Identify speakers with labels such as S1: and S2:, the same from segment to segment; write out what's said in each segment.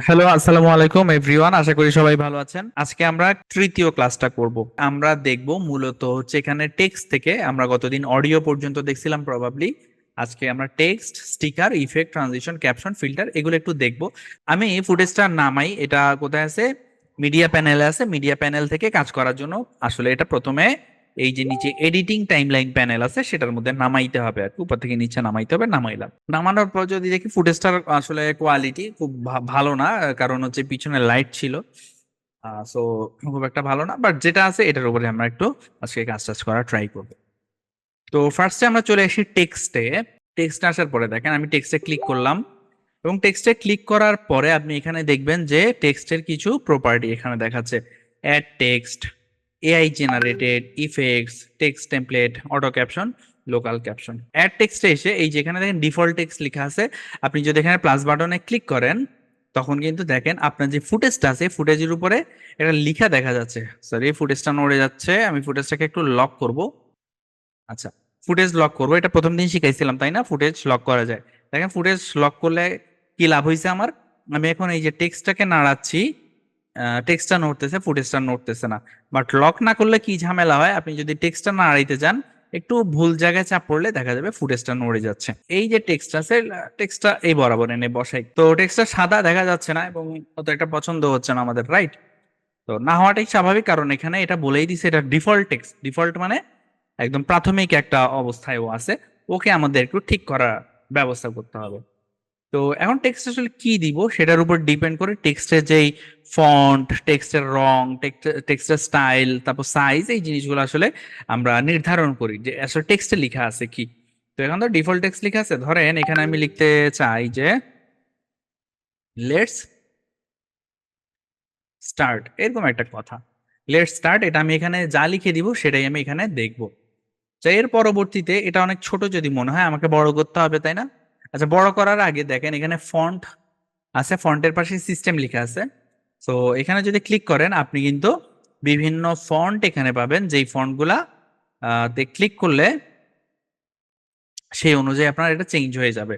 S1: Hello, আসসালামু আলাইকুম everyone. আশা করি সবাই ভালো আছেন। আজকে আমরা তৃতীয় ক্লাসটা করব। আমরা দেখব মূলত হচ্ছে এখানে টেক্সট থেকে আমরা গতদিন অডিও পর্যন্ত দেখছিলাম প্রবাবলি। আজকে আমরা text, sticker, effect, transition, caption, filter এগুলো একটু দেখব। আমি ফুটেজটা নামাই, এটা কোথায় আছে? মিডিয়া প্যানেলে আছে। মিডিয়া প্যানেল থেকে কাজ করার জন্য আসলে এটা প্রথমে এই যে নিচে এডিটিং টাইমলাইন প্যানেল আছে সেটার মধ্যে নামাইতে হবে, আর কি উপর থেকে নিচে নামাইতে হবে। নামাইলাম, নামানোর পর যদি দেখি ফুটেজটার আসলে কোয়ালিটি খুব ভালো না, কারণ হচ্ছে পিছনে লাইট ছিল। সো খুব একটা ভালো না, বাট যেটা আছে এটার উপরে আমরা একটু আজকে কাজ টাজ করা ট্রাই করবো। তো ফার্স্টে আমরা চলে আসি টেক্সটে। টেক্সটে আসার পরে দেখেন আমি টেক্সটে ক্লিক করলাম, এবং টেক্সটে ক্লিক করার পরে আপনি এখানে দেখবেন যে টেক্সটের কিছু প্রপার্টি এখানে দেখাচ্ছে। Add text, AI generated, effects, text template, auto caption, local caption. Add টেক্সটে এসে এই যেখানে দেখেন ডিফল্ট টেক্সট লেখা আছে, আপনি যদি এখানে প্লাস বাটনে ক্লিক করেন তখন কিন্তু দেখেন আপনার যে ফুটেজটা আছে ফুটেজের উপরে এটা লিখা দেখা যাচ্ছে। সরি, ফুটেজটা নড়ে যাচ্ছে, আমি ফুটেজটাকে একটু লক করব। আচ্ছা, ফুটেজ লক করবো, এটা প্রথম দিন শিখাইছিলাম তাই না? ফুটেজ লক করা যায়। দেখেন ফুটেজ লক করলে কি লাভ হয়েছে আমার। আমি এখন এই যে টেক্সটটাকে নাড়াচ্ছি, টেক্সটটা নড়তেছে, ফুটেজটা নড়তেছে না। বাট লক না করলে কি ঝামেলা হয়, আপনি যদি টেক্সটটা নাড়াইতে যান একটু ভুল জায়গায় চাপ পড়লে দেখা যাবে ফুটেজটা নড়ে যাচ্ছে। এই যে টেক্সট আছে, টেক্সটটা এই বরাবর এনে বসাই, তো টেক্সটটা সাদা দেখা যাচ্ছে না এবং অত একটা পছন্দ হচ্ছে না আমাদের, রাইট? তো না হওয়াটাই স্বাভাবিক, কারণ এখানে এটা বলেই দিছে এটা ডিফল্ট টেক্সট। ডিফল্ট মানে একদম প্রাথমিক একটা অবস্থায় ও আছে, ওকে আমাদের একটু ঠিক করার ব্যবস্থা করতে হবে। তো এখন টেক্সট আসলে কি দিব সেটার উপর ডিপেন্ড করে টেক্সটের যেই ফন্ট, টেক্সটের রং, টেক্সটের স্টাইল, তারপর সাইজ, এই জিনিসগুলো আসলে আমরা নির্ধারণ করি যে আসলে টেক্সটে লেখা আছে কি। তো এখন তো ডিফল্ট টেক্সট লেখা আছে, ধরেন এখানে আমি লিখতে চাই যে লেটস স্টার্ট, এরকম একটা কথা। লেটস স্টার্ট, এটা আমি এখানে যা লিখে দিব সেটাই আমি এখানে দেখবো। তো এর পরবর্তীতে এটা অনেক ছোট যদি মনে হয় আমাকে বড় করতে হবে, তাই না? আচ্ছা, বড় করার আগে দেখেন এখানে ফন্ট আছে, ফন্টের পাশে সিস্টেম লেখা আছে। তো এখানে যদি ক্লিক করেন আপনি কিন্তু বিভিন্ন ফন্ট এখানে পাবেন, যেই ফন্টগুলা তে ক্লিক করলে সেই অনুযায়ী আপনার এটা চেঞ্জ হয়ে যাবে।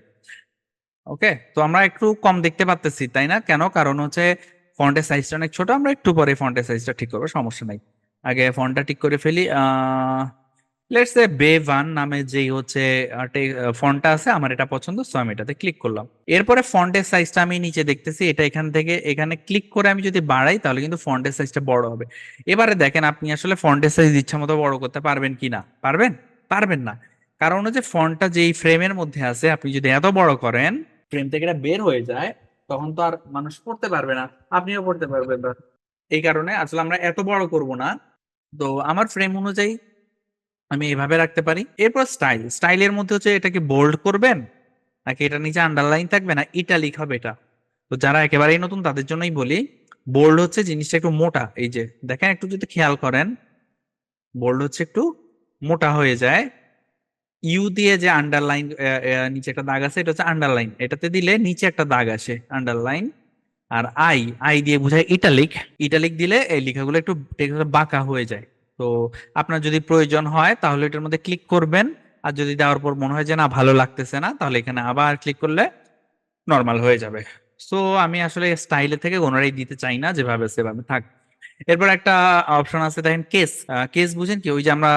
S1: ওকে, তো আমরা একটু কম দেখতে পাচ্তেছি তাই না? কেন? কারণ হচ্ছে ফন্টের সাইজটা অনেক ছোট, আমরা একটু পরে ফন্টের সাইজটা ঠিক করবো, সমস্যা নাই। আগে ফন্টটা ঠিক করে ফেলি। লেটস সে বে1 নামে যেই হচ্ছে ফন্টটা আছে আমার এটা পছন্দ, সো আমি এটাতে ক্লিক করলাম। এরপরে ফন্টের সাইজটা আমি নিচে দেখতেছি, এটা এখান থেকে এখানে ক্লিক করে আমি যদি বাড়াই তাহলে কিন্তু ফন্টের সাইজটা বড় হবে। এবারে দেখেন আপনি আসলে ফন্টের সাইজ ইচ্ছা মতো বড় করতে পারবেন কি না? পারবেন? পারবেন না। কারণ হচ্ছে ফন্টটা যেই ফ্রেমের মধ্যে আছে আপনি যদি এত বড় করেন, ফ্রেম থেকে এটা বের হয়ে যায়, তখন তো আর মানুষ পড়তে পারবে না, আপনিও পড়তে পারবেন না। এই কারণে আসলে আমরা এত বড় করব না। তো আমার ফ্রেম অনুযায়ী আমি এভাবে রাখতে পারি। এরপর স্টাইল, স্টাইলের মধ্যে হচ্ছে এটাকে বোল্ড করবেন নাকি এটা নিচে আন্ডারলাইন থাকবে না ইটালিক হবে এটা। তো যারা একেবারেই নতুন তাদের জন্যই বলি, বোল্ড হচ্ছে জিনিসটা একটু মোটা, এই যে দেখেন একটু যদি খেয়াল করেন, বোল্ড হচ্ছে একটু মোটা হয়ে যায়। ইউ দিয়ে যে আন্ডারলাইন, নিচে একটা দাগ আছে, এটা হচ্ছে আন্ডারলাইন, এটাতে দিলে নিচে একটা দাগ আসে আন্ডারলাইন। আর আই, আই দিয়ে বোঝায় ইটালিক, ইটালিক দিলে এই লেখাগুলো একটু টেক্সটটা বাঁকা হয়ে যায়। তো আপনার যদি প্রয়োজন হয় তাহলে এটার মধ্যে ক্লিক করবেন, আর যদি দেওয়ার পর মনে হয় যে না ভালো লাগতেছে না তাহলে এখানে আবার ক্লিক করলে নর্মাল হয়ে যাবে। সো আমি আসলে স্টাইলে থেকে কোনোটাই দিতে চাই না, যেভাবে সেভাবে থাক। এরপর একটা অপশন আছে দেখেন, কেস। কেস বুঝেন কি? ওই যে আমরা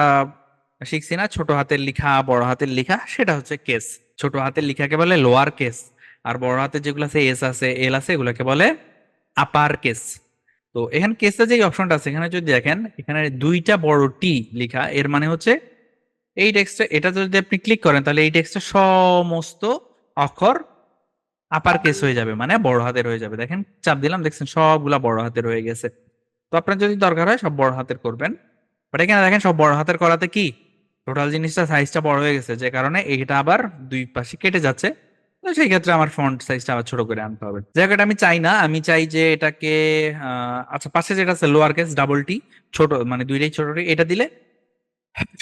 S1: শিখছি না ছোট হাতের লেখা বড় হাতের লেখা, সেটা হচ্ছে কেস। ছোট হাতের লেখাকে বলে লোয়ার কেস, আর বড় হাতের যেগুলো আছে এস আছে এল আছে এগুলোকে বলে আপার কেস। তো এখানে কেসের যে অপশনটা আছে এখানে যদি দেখেন এখানে দুইটা বড় টি লেখা, এর মানে হচ্ছে এই টেক্সটে, এটা যদি আপনি ক্লিক করেন তাহলে এই টেক্সটের সমস্ত অক্ষর আপার কেস হয়ে যাবে, মানে বড় হাতের হয়ে যাবে। দেখেন চাপ দিলাম, দেখছেন সবগুলা বড় হাতের হয়ে গেছে। তো আপনার যদি দরকার হয় সব বড় হাতের করবেন, বাট এখানে দেখেন সব বড় হাতের করাতে কি টোটাল জিনিসটা সাইজটা বড় হয়ে গেছে, যে কারণে এটা আবার দুই পাশে কেটে যাচ্ছে। তো সেই ক্ষেত্রে আমার ফন্ট সাইজটা আবার ছোট করে আনতে হবে। জায়গাটা আমি চাই না, আমি চাই যে এটাকে আচ্ছা, পাশে যেটা আছে লোয়ার কেস ডাবল টি, ছোট মানে দুইটাই ছোট টি, এটা দিলে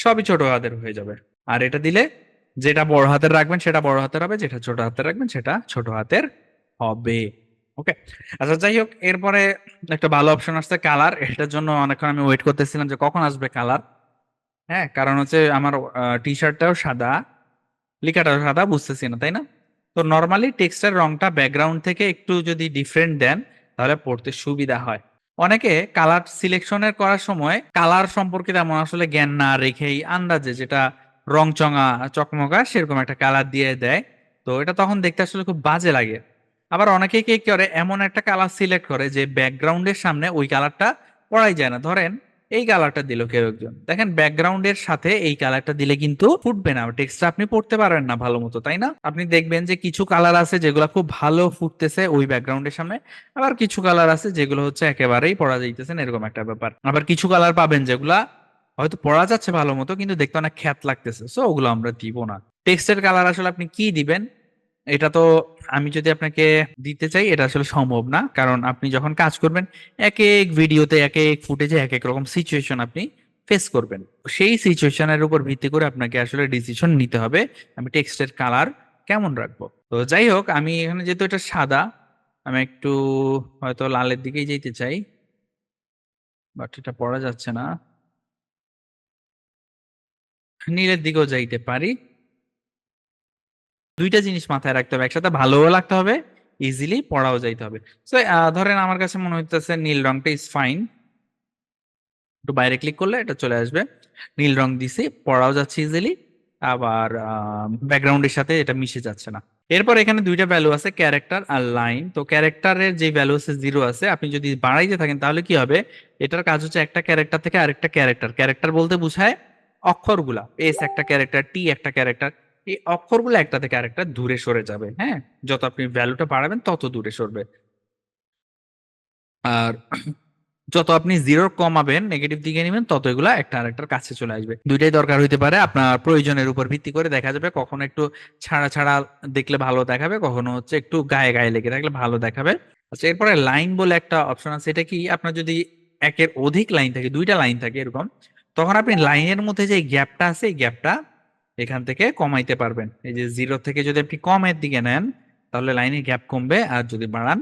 S1: সবই ছোট হাতের হয়ে যাবে। আর এটা দিলে যেটা বড় হাতের রাখবেন সেটা বড় হাতের হবে, যেটা ছোট হাতের রাখবেন সেটা ছোট হাতের হবে। ওকে, আচ্ছা যাই হোক, এরপরে একটা ভালো অপশন আসছে কালার। এটার জন্য অনেকক্ষণ আমি ওয়েট করতেছিলাম যে কখন আসবে কালার। হ্যাঁ, কারণ হচ্ছে আমার টি শার্টটাও সাদা, লেখাটাও সাদা, বুঝতেছি না তাই না? তো তো নর্মালি টেক্সটের রংটা ব্যাকগ্রাউন্ড থেকে একটু যদি ডিফারেন্ট দেন তাহলে পড়তে সুবিধা হয়। অনেকে কালার সিলেকশনের করার সময় কালার সম্পর্কে তেমন আসলে জ্ঞান না রেখেই আন্দাজে যেটা রং চঙা চকমকা সেরকম একটা কালার দিয়ে দেয়। তো এটা তখন দেখতে আসলে খুব বাজে লাগে। আবার অনেকেই কি করে এমন একটা কালার সিলেক্ট করে যে ব্যাকগ্রাউন্ডের সামনে ওই কালারটা পড়াই যায় না। ধরেন এই কালারটা দিল কেউ একজন, দেখেন ব্যাকগ্রাউন্ডের সাথে এই কালারটা দিলে কিন্তু ফুটবে না, টেক্সটটা আপনি পড়তে পারবেন না ভালো মতো, তাই না? আপনি দেখবেন যে কিছু কালার আছে যেগুলো খুব ভালো ফুটতেছে ওই ব্যাকগ্রাউন্ডের সামনে, আবার কিছু কালার আছে যেগুলো হচ্ছে একেবারেই পড়া যাইতেছে না, এরকম একটা ব্যাপার। আবার কিছু কালার পাবেন যেগুলা হয়তো পড়া যাচ্ছে ভালো মতো কিন্তু দেখতে অনেক খ্যাত লাগতেছে, সো ওগুলো আমরা দিব না। টেক্সটের কালার আসলে আপনি কি দিবেন এটা তো আমি যদি আপনাকে দিতে চাই এটা আসলে সম্ভব না, কারণ আপনি যখন কাজ করবেন এক এক ভিডিওতে এক এক ফুটেজে এক এক রকম সিচুয়েশন আপনি ফেস করবেন। সেই সিচুয়েশনের উপর ভিত্তি করে আপনাকে আসলে ডিসিশন নিতে হবে আমি টেক্সটের কালার কেমন রাখবো। তো যাই হোক, আমি এখানে যেহেতু এটা সাদা, আমি একটু হয়তো লালের দিকেই যেতে চাই, বাট এটা পড়া যাচ্ছে না, নীলের দিকেও যাইতে পারি। দুইটা জিনিস মাথায় রাখতে হবে, একসাথে ভালোও লাগতে হবে, ইজিলি পড়াও যাইতে হবে। তো ধরেন আমার কাছে মনে হইতেছে নীল রংটা ইজ ফাইন, একটু বাইরে ক্লিক করলে এটা চলে আসবে। নীল রং দিছি, পড়াও যাচ্ছে ইজিলি, আবার ব্যাকগ্রাউন্ডের সাথে এটা মিশে যাচ্ছে না। এরপর এখানে দুইটা ভ্যালু আছে, ক্যারেক্টার আর লাইন। তো ক্যারেক্টারের যে ভ্যালু আছে 0 আছে, আপনি যদি বাড়াইতে থাকেন তাহলে কি হবে, এটার কাজ হচ্ছে একটা ক্যারেক্টার থেকে আরেকটা ক্যারেক্টার, ক্যারেক্টার বলতে বোঝায় অক্ষরগুলা, এস একটা ক্যারেক্টার, টি একটা ক্যারেক্টার, এই অক্ষরগুলো একটা থেকে আরেকটা দূরে সরে যাবে। হ্যাঁ, যত আপনি ভ্যালুটা বাড়াবেন তত দূরে সরবে। আর যত আপনি জিরো কমাবেন, নেগেটিভ দিকে নেবেন, তত এগুলা একটা আরেকটার কাছে চলে আসবে। দুইটাই দরকার হইতে পারে, আপনার প্রয়োজনের উপর ভিত্তি করে দেখা যাবে, কখনো একটু ছাড়া ছাড়া দেখলে ভালো দেখাবে, কখনো হচ্ছে একটু গায়ে গায়ে লেগে থাকলে ভালো দেখাবে। আচ্ছা, এরপরে লাইন বলে একটা অপশন আছে, এটা কি আপনার যদি একের অধিক লাইন থাকে, দুইটা লাইন থাকে এরকম, তখন আপনি লাইনের মধ্যে যে গ্যাপটা আছে এই গ্যাপটা এখান থেকে কমাইতে পারবেন। এই যে 0 থেকে যদি আপনি কমের দিকে নেন তাহলে লাইনের গ্যাপ কমবে, আর যদি বাড়ান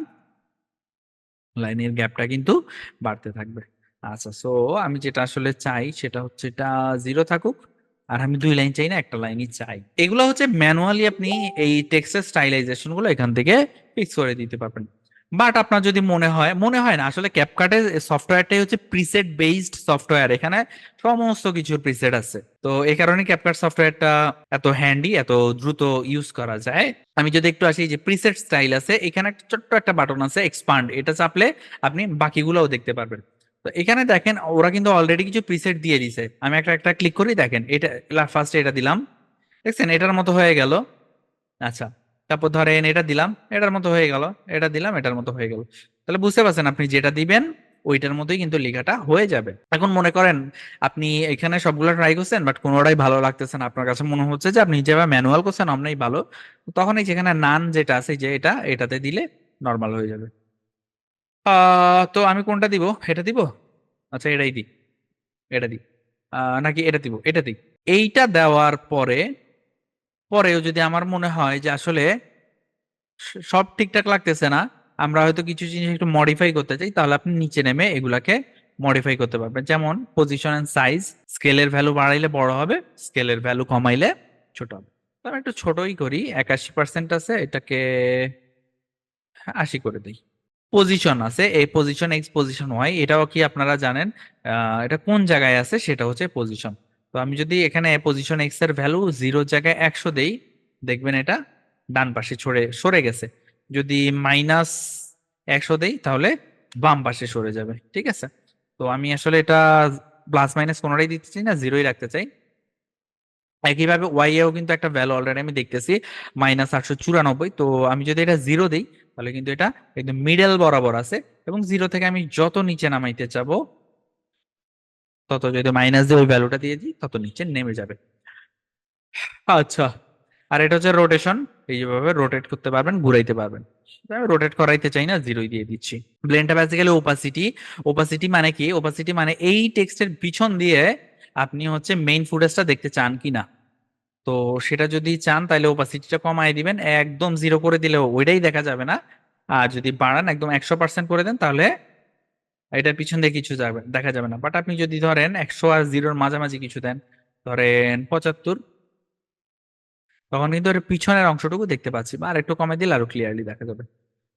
S1: লাইনের গ্যাপটা কিন্তু বাড়তে থাকবে। আচ্ছা, সো আমি যেটা আসলে চাই সেটা হচ্ছে এটা 0 থাকুক, আর আমি 2 লাইন চাই না, একটা লাইনই চাই। এগুলো হচ্ছে ম্যানুয়ালি আপনি এই টেক্সটের স্টাইলাইজেশন গুলো এখান থেকে ফিক্স করে দিতে পারবেন। বাট আপনার যদি মনে হয় না, আসলে ক্যাপকাটের সফটওয়্যারটাই হচ্ছে প্রিসেট বেসড সফটওয়্যার, এখানে সমস্ত কিছুর প্রিসেট আছে। তো এই কারণে ক্যাপকাট সফটওয়্যারটা এত হ্যান্ডি, এত দ্রুত ইউজ করা যায়। আমি যদি একটু আসি, যে প্রিসেট স্টাইল আছে, এখানে একটা ছোট্ট একটা বাটন আছে এক্সপান্ড, এটা চাপলে আপনি বাকিগুলোও দেখতে পারবেন। তো এখানে দেখেন ওরা কিন্তু অলরেডি কিছু প্রিসেট দিয়ে দিছে, আমি একটা একটা ক্লিক করি, দেখেন এটা ফার্স্টে এটা দিলাম, দেখছেন এটার মতো হয়ে গেল। আচ্ছা, তারপর ধরেন এটা দিলাম, এটার মতো হয়ে গেল, এটা দিলাম, এটার মতো হয়ে গেল। তাহলে বুঝতে পারছেন আপনি যেটা দিবেন ওইটার মতোই কিন্তু লেখাটা হয়ে যাবে। এখন মনে করেন আপনি এখানে সবগুলো ট্রাই করছেন বাট কোনোটাই ভালো লাগতেছে না, আপনার কাছে মনে হচ্ছে যে আপনি যেভাবে ম্যানুয়াল করছেন আমরাই ভালো, তখন এই যেখানে নান যেটা আছে, যে এটাতে দিলে নর্মাল হয়ে যাবে। তো আমি কোনটা দিব, এটা দিব, আচ্ছা এটাই দিই, এটা দিই, নাকি এটা দিব, এটা দিই। এইটা দেওয়ার পরেও যদি আমার মনে হয় যে আসলে সব ঠিকঠাক লাগতেছে না, আমরা হয়তো কিছু জিনিস একটু মডিফাই করতে চাই, তাহলে আপনি নিচে নেমে এগুলাকে মডিফাই করতে পারবেন। যেমন পজিশন এন্ড সাইজ, স্কেলের ভ্যালু বাড়াইলে বড় হবে, স্কেলের ভ্যালু কমাইলে ছোট হবে। তো আমি একটু ছোটই করি, 81% আছে, এটাকে 80 করে দিই। পজিশন আছে, এই পজিশন এক্স পজিশন ওয়াই, এটাও কি আপনারা জানেন এটা কোন জায়গায় আছে, সেটা হচ্ছে পজিশন। তো আমি যদি এখানে পজিশন এক্স এর ভ্যালু 0 জায়গায় 100 দেই, দেখবেন এটা ডান পাশে সরে সরে গেছে। যদি -100 দেই তাহলে বাম পাশে সরে যাবে, ঠিক আছে? তো আমি আসলে এটা প্লাস মাইনাস কোনোটাই দিতে চাই না, 0ই রাখতে চাই। একইভাবে ওয়াই এও কিন্তু একটা ভ্যালু অলরেডি আমি দেখতেছি -894। তো আমি যদি এটা 0 দিই তাহলে কিন্তু এটা একদম মিডল বরাবর আছে, এবং 0 থেকে আমি যত নিচে নামাইতে চাবো তত, যদি মাইনাস দিয়ে ওই ভ্যালুটা দিয়ে দিই তত নিচে নেমে যাবে। আচ্ছা, আর এটা হচ্ছে রোটেশন, এই যেভাবে রোটেট করতে পারবেন, ঘুরাইতে পারবেন। আমি রোটেট করাইতে চাই না, 0ই দিয়ে দিচ্ছি। ব্লেন্ডটা বেসিক্যালি ওপাসিটি। ওপাসিটি মানে কি? ওপাসিটি মানে এই টেক্সটের পিছন দিয়ে আপনি হচ্ছে মেইন ফুটেজটা দেখতে চান কিনা। তো সেটা যদি চান তাহলে ওপাসিটিটা কমায় দিবেন, একদম 0 করে দিলে ওইটাই দেখা যাবে না। আর যদি বাড়ান একদম 100% করে দেন তাহলে এটার পিছন দিয়ে কিছু যাবে দেখা যাবে না। বাট আপনি যদি ধরেন 100 আর 0-র মাঝামাঝি কিছু দেন, ধরেন 75, তখন কিন্তু এর পিছনের অংশটুকু দেখতে পাচ্ছি, বা আর একটু কমে দিলে আরো ক্লিয়ারলি দেখা যাবে।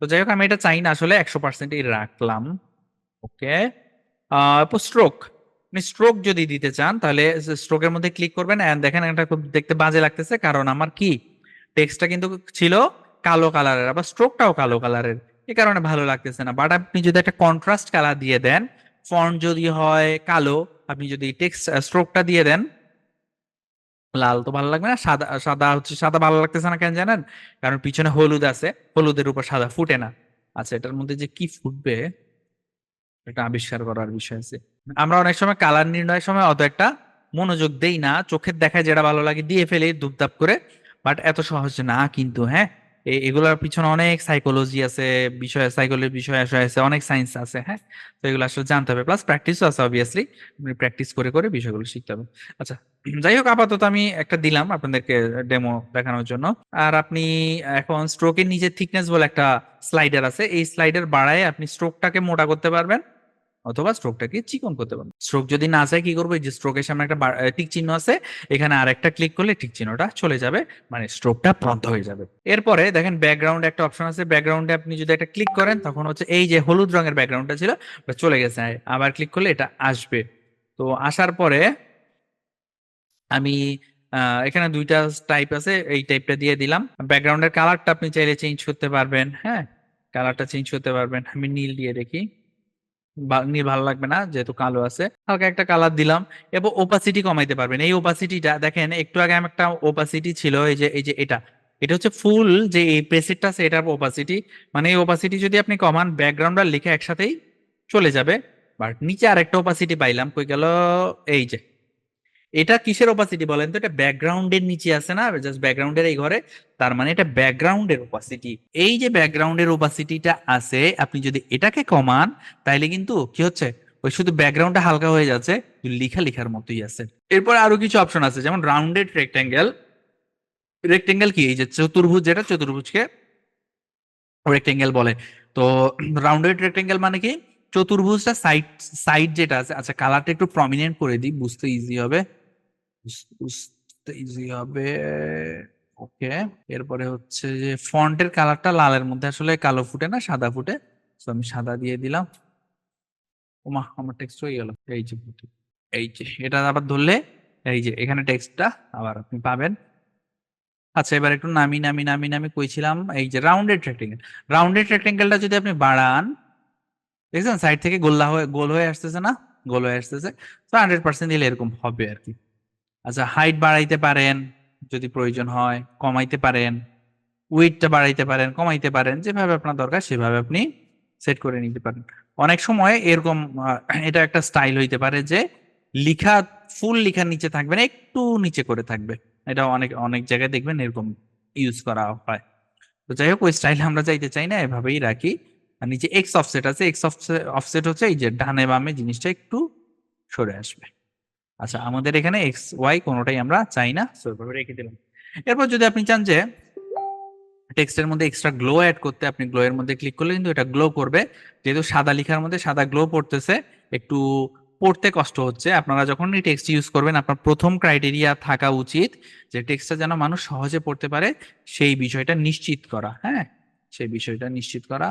S1: তো যাই হোক, আমি এটা চাই না আসলে, 100%ই রাখলাম। ওকে। স্ট্রোক, আপনি স্ট্রোক যদি দিতে চান তাহলে স্ট্রোকের মধ্যে ক্লিক করবেন, এন্ড দেখেন এটা খুব দেখতে বাজে লাগতেছে, কারণ আমার কি টেক্সটটা কিন্তু ছিল কালো কালারের, আবার স্ট্রোকটাও কালো কালারের, এই কারণে ভালো লাগতেছে না। বাট আপনি যদি একটা কন্ট্রাস্ট কালার দিয়ে দেন, ফন্ট যদি হয় কালো, আপনি যদি টেক্সট স্ট্রোকটা দিয়ে দেন লাল, তো ভালো লাগবে না। সাদা সাদা হচ্ছে, সাদা ভালো লাগতেছে না কেন জানেন? কারণ পিছনে হলুদ আছে, হলুদের উপর সাদা ফুটে না। আচ্ছা, এটার মধ্যে যে কি ফুটবে এটা আবিষ্কার করার বিষয় আছে। আমরা অনেক সময় কালার নির্ণয়ের সময় অত একটা মনোযোগ দেই না, চোখের দেখায় যেটা ভালো লাগে দিয়ে ফেলি দুপদাপ করে। বাট এত সহজ না কিন্তু, হ্যাঁ। এগুলোর পিছনে অনেক সাইকোলজি আছে, বিষয় সাইকোলজি বিষয় আসে আছে, অনেক সায়েন্স আছে, হ্যাঁ। তো এগুলো আসলে জানতে হবে, প্লাস প্র্যাকটিসও আছে অবভিয়াসলি। প্র্যাকটিস করে করে বিষয়গুলো শিখতে হবে। আচ্ছা, যাই হোক, আপাতত আমি একটা দিলাম আপনাদেরকে ডেমো দেখানোর জন্য। আর আপনি এখন স্ট্রোকের নিচে থিকনেস বলে একটা স্লাইডার আছে, এই স্লাইডার বাড়ায় আপনি স্ট্রোকটাকে মোটা করতে পারবেন, অথবা স্ট্রোকটাকে চিকন করতে পারবেন। স্ট্রোক যদি না চাই কি করবো, এই যে স্ট্রোকের সামনে একটা টিক চিহ্ন আছে, এখানে আরেকটা ক্লিক করলে টিক চিহ্নটা চলে যাবে, মানে স্ট্রোকটা বন্ধ হয়ে যাবে। এরপরে দেখেন ব্যাকগ্রাউন্ড একটা অপশন আছে, ব্যাকগ্রাউন্ডে আপনি যদি একটা ক্লিক করেন তখন হচ্ছে এই যে হলুদ রঙের ব্যাকগ্রাউন্ডটা ছিল ওটা চলে গেছে, আবার ক্লিক করলে এটা আসবে। তো আসার পরে আমি এখানে দুইটা টাইপ আছে, এই টাইপটা দিয়ে দিলাম। ব্যাকগ্রাউন্ডের কালারটা আপনি চাইলে চেঞ্জ করতে পারবেন, হ্যাঁ, কালারটা চেঞ্জ করতে পারবেন। আমি নীল দিয়ে দেখি, নীল ভালো লাগবে না যেহেতু কালো আছে, হালকা একটা কালার দিলাম। এবং ওপাসিটি কমাইতে পারবেন, এই ওপাসিটিটা দেখেন একটু আগে আমি একটা ওপাসিটি ছিল, এই যে এটা, এটা হচ্ছে ফুল যে এই প্রেসেটটা আছে এটার ওপাসিটি। মানে এই ওপাসিটি যদি আপনি কমান, ব্যাকগ্রাউন্ড আর লিখে একসাথেই চলে যাবে। বাট নিচে আরেকটা ওপাসিটি পাইলাম, কই গেল, এই যে এটা কিসের ওপাসিটি বলেন তো? এটা ব্যাকগ্রাউন্ডের নিচে আছে না, জাস্ট ব্যাকগ্রাউন্ডের এই ঘরে, তার মানে এটা ব্যাকগ্রাউন্ডের ওপাসিটি। এই যে ব্যাকগ্রাউন্ডের ওপাসিটিটা আছে, আপনি যদি এটাকে কমান তাইলে কিন্তু কি হচ্ছে, ওই শুধু ব্যাকগ্রাউন্ডটা হালকা হয়ে যাচ্ছে, লিখা লিখার মতোই আছে। এরপর আরো কিছু অপশন আছে, যেমন রাউন্ডেড রেক্টেঙ্গেল। রেক্টেঙ্গেল কি, এই যে চতুর্ভুজ, যেটা চতুর্ভুজকে রেক্টেঙ্গেল বলে। তো রাউন্ডেড রেক্টেঙ্গেল মানে কি, চতুর্ভুজটা সাইড সাইড যেটা আছে। আচ্ছা, কালারটা একটু প্রমিনেন্ট করে দিই, বুঝতে ইজি হবে, বুঝতে ইজি হবে। ওকে। এরপরে হচ্ছে যে ফন্টের কালারটা লালের মধ্যে আসলে কালো ফুটে না, সাদা ফুটে। তো আমি সাদা দিয়ে দিলাম। ওমা, আমার টেক্সট হয়ে গেল, এই যে এই যে এটা আবার ধরলে এই যে এখানে টেক্সটটা আবার আপনি পাবেন। আচ্ছা, এবার একটু নামি নামি নামি নামি কইছিলাম, এই যে রাউন্ডেড রেক্টেঙ্গেল। রাউন্ডেড রেক্টেঙ্গেলটা যদি আপনি বাড়ান, দেখছেন সাইড থেকে গোল্লা হয়ে গোল হয়ে আসতেছে না, গোল হয়ে আসতেছে। তো 100% দিলে এরকম হবে আর কি। আচ্ছা, হাইট বাড়াইতে পারেন যদি প্রয়োজন হয়, কমাইতে পারেন, উইডটা বাড়াইতে পারেন, কমাইতে পারেন, যেভাবে আপনার দরকার সেভাবে আপনি সেট করে নিতে পারেন। অনেক সময় এরকম এটা একটা স্টাইল হইতে পারে যে লিখা ফুল লিখার নিচে থাকবে না, একটু নিচে করে থাকবে। এটা অনেক অনেক জায়গায় দেখবেন এরকম ইউজ করা হয়। তো যাই হোক, ওই স্টাইল আমরা চাইতে চাই না, এভাবেই রাখি। আর নিচে এক্স অফসেট আছে, এক্স অফসেট হচ্ছে এই যে ডানে বামে জিনিসটা একটু সরে আসবে। আচ্ছা, আমাদের এখানে এক্স ওয়াই কোনোটাই আমরা চাই না, সো এভাবে রেখে দিলাম। এরপর যদি আপনি চান যে টেক্সটের মধ্যে এক্সট্রা গ্লো অ্যাড করতে, আপনি গ্লো এর মধ্যে ক্লিক করলে কিন্তু এটা গ্লো করবে। যেহেতু সাদা লেখার মধ্যে সাদা গ্লো পড়তেছে, একটু পড়তে কষ্ট হচ্ছে। আপনারা যখন এই টেক্সট ইউজ করবেন, আপনার প্রথম ক্রাইটেরিয়া থাকা উচিত যে টেক্সটটা যেন মানুষ সহজে পড়তে পারে, সেই বিষয়টা নিশ্চিত করা, হ্যাঁ, সেই বিষয়টা নিশ্চিত করা।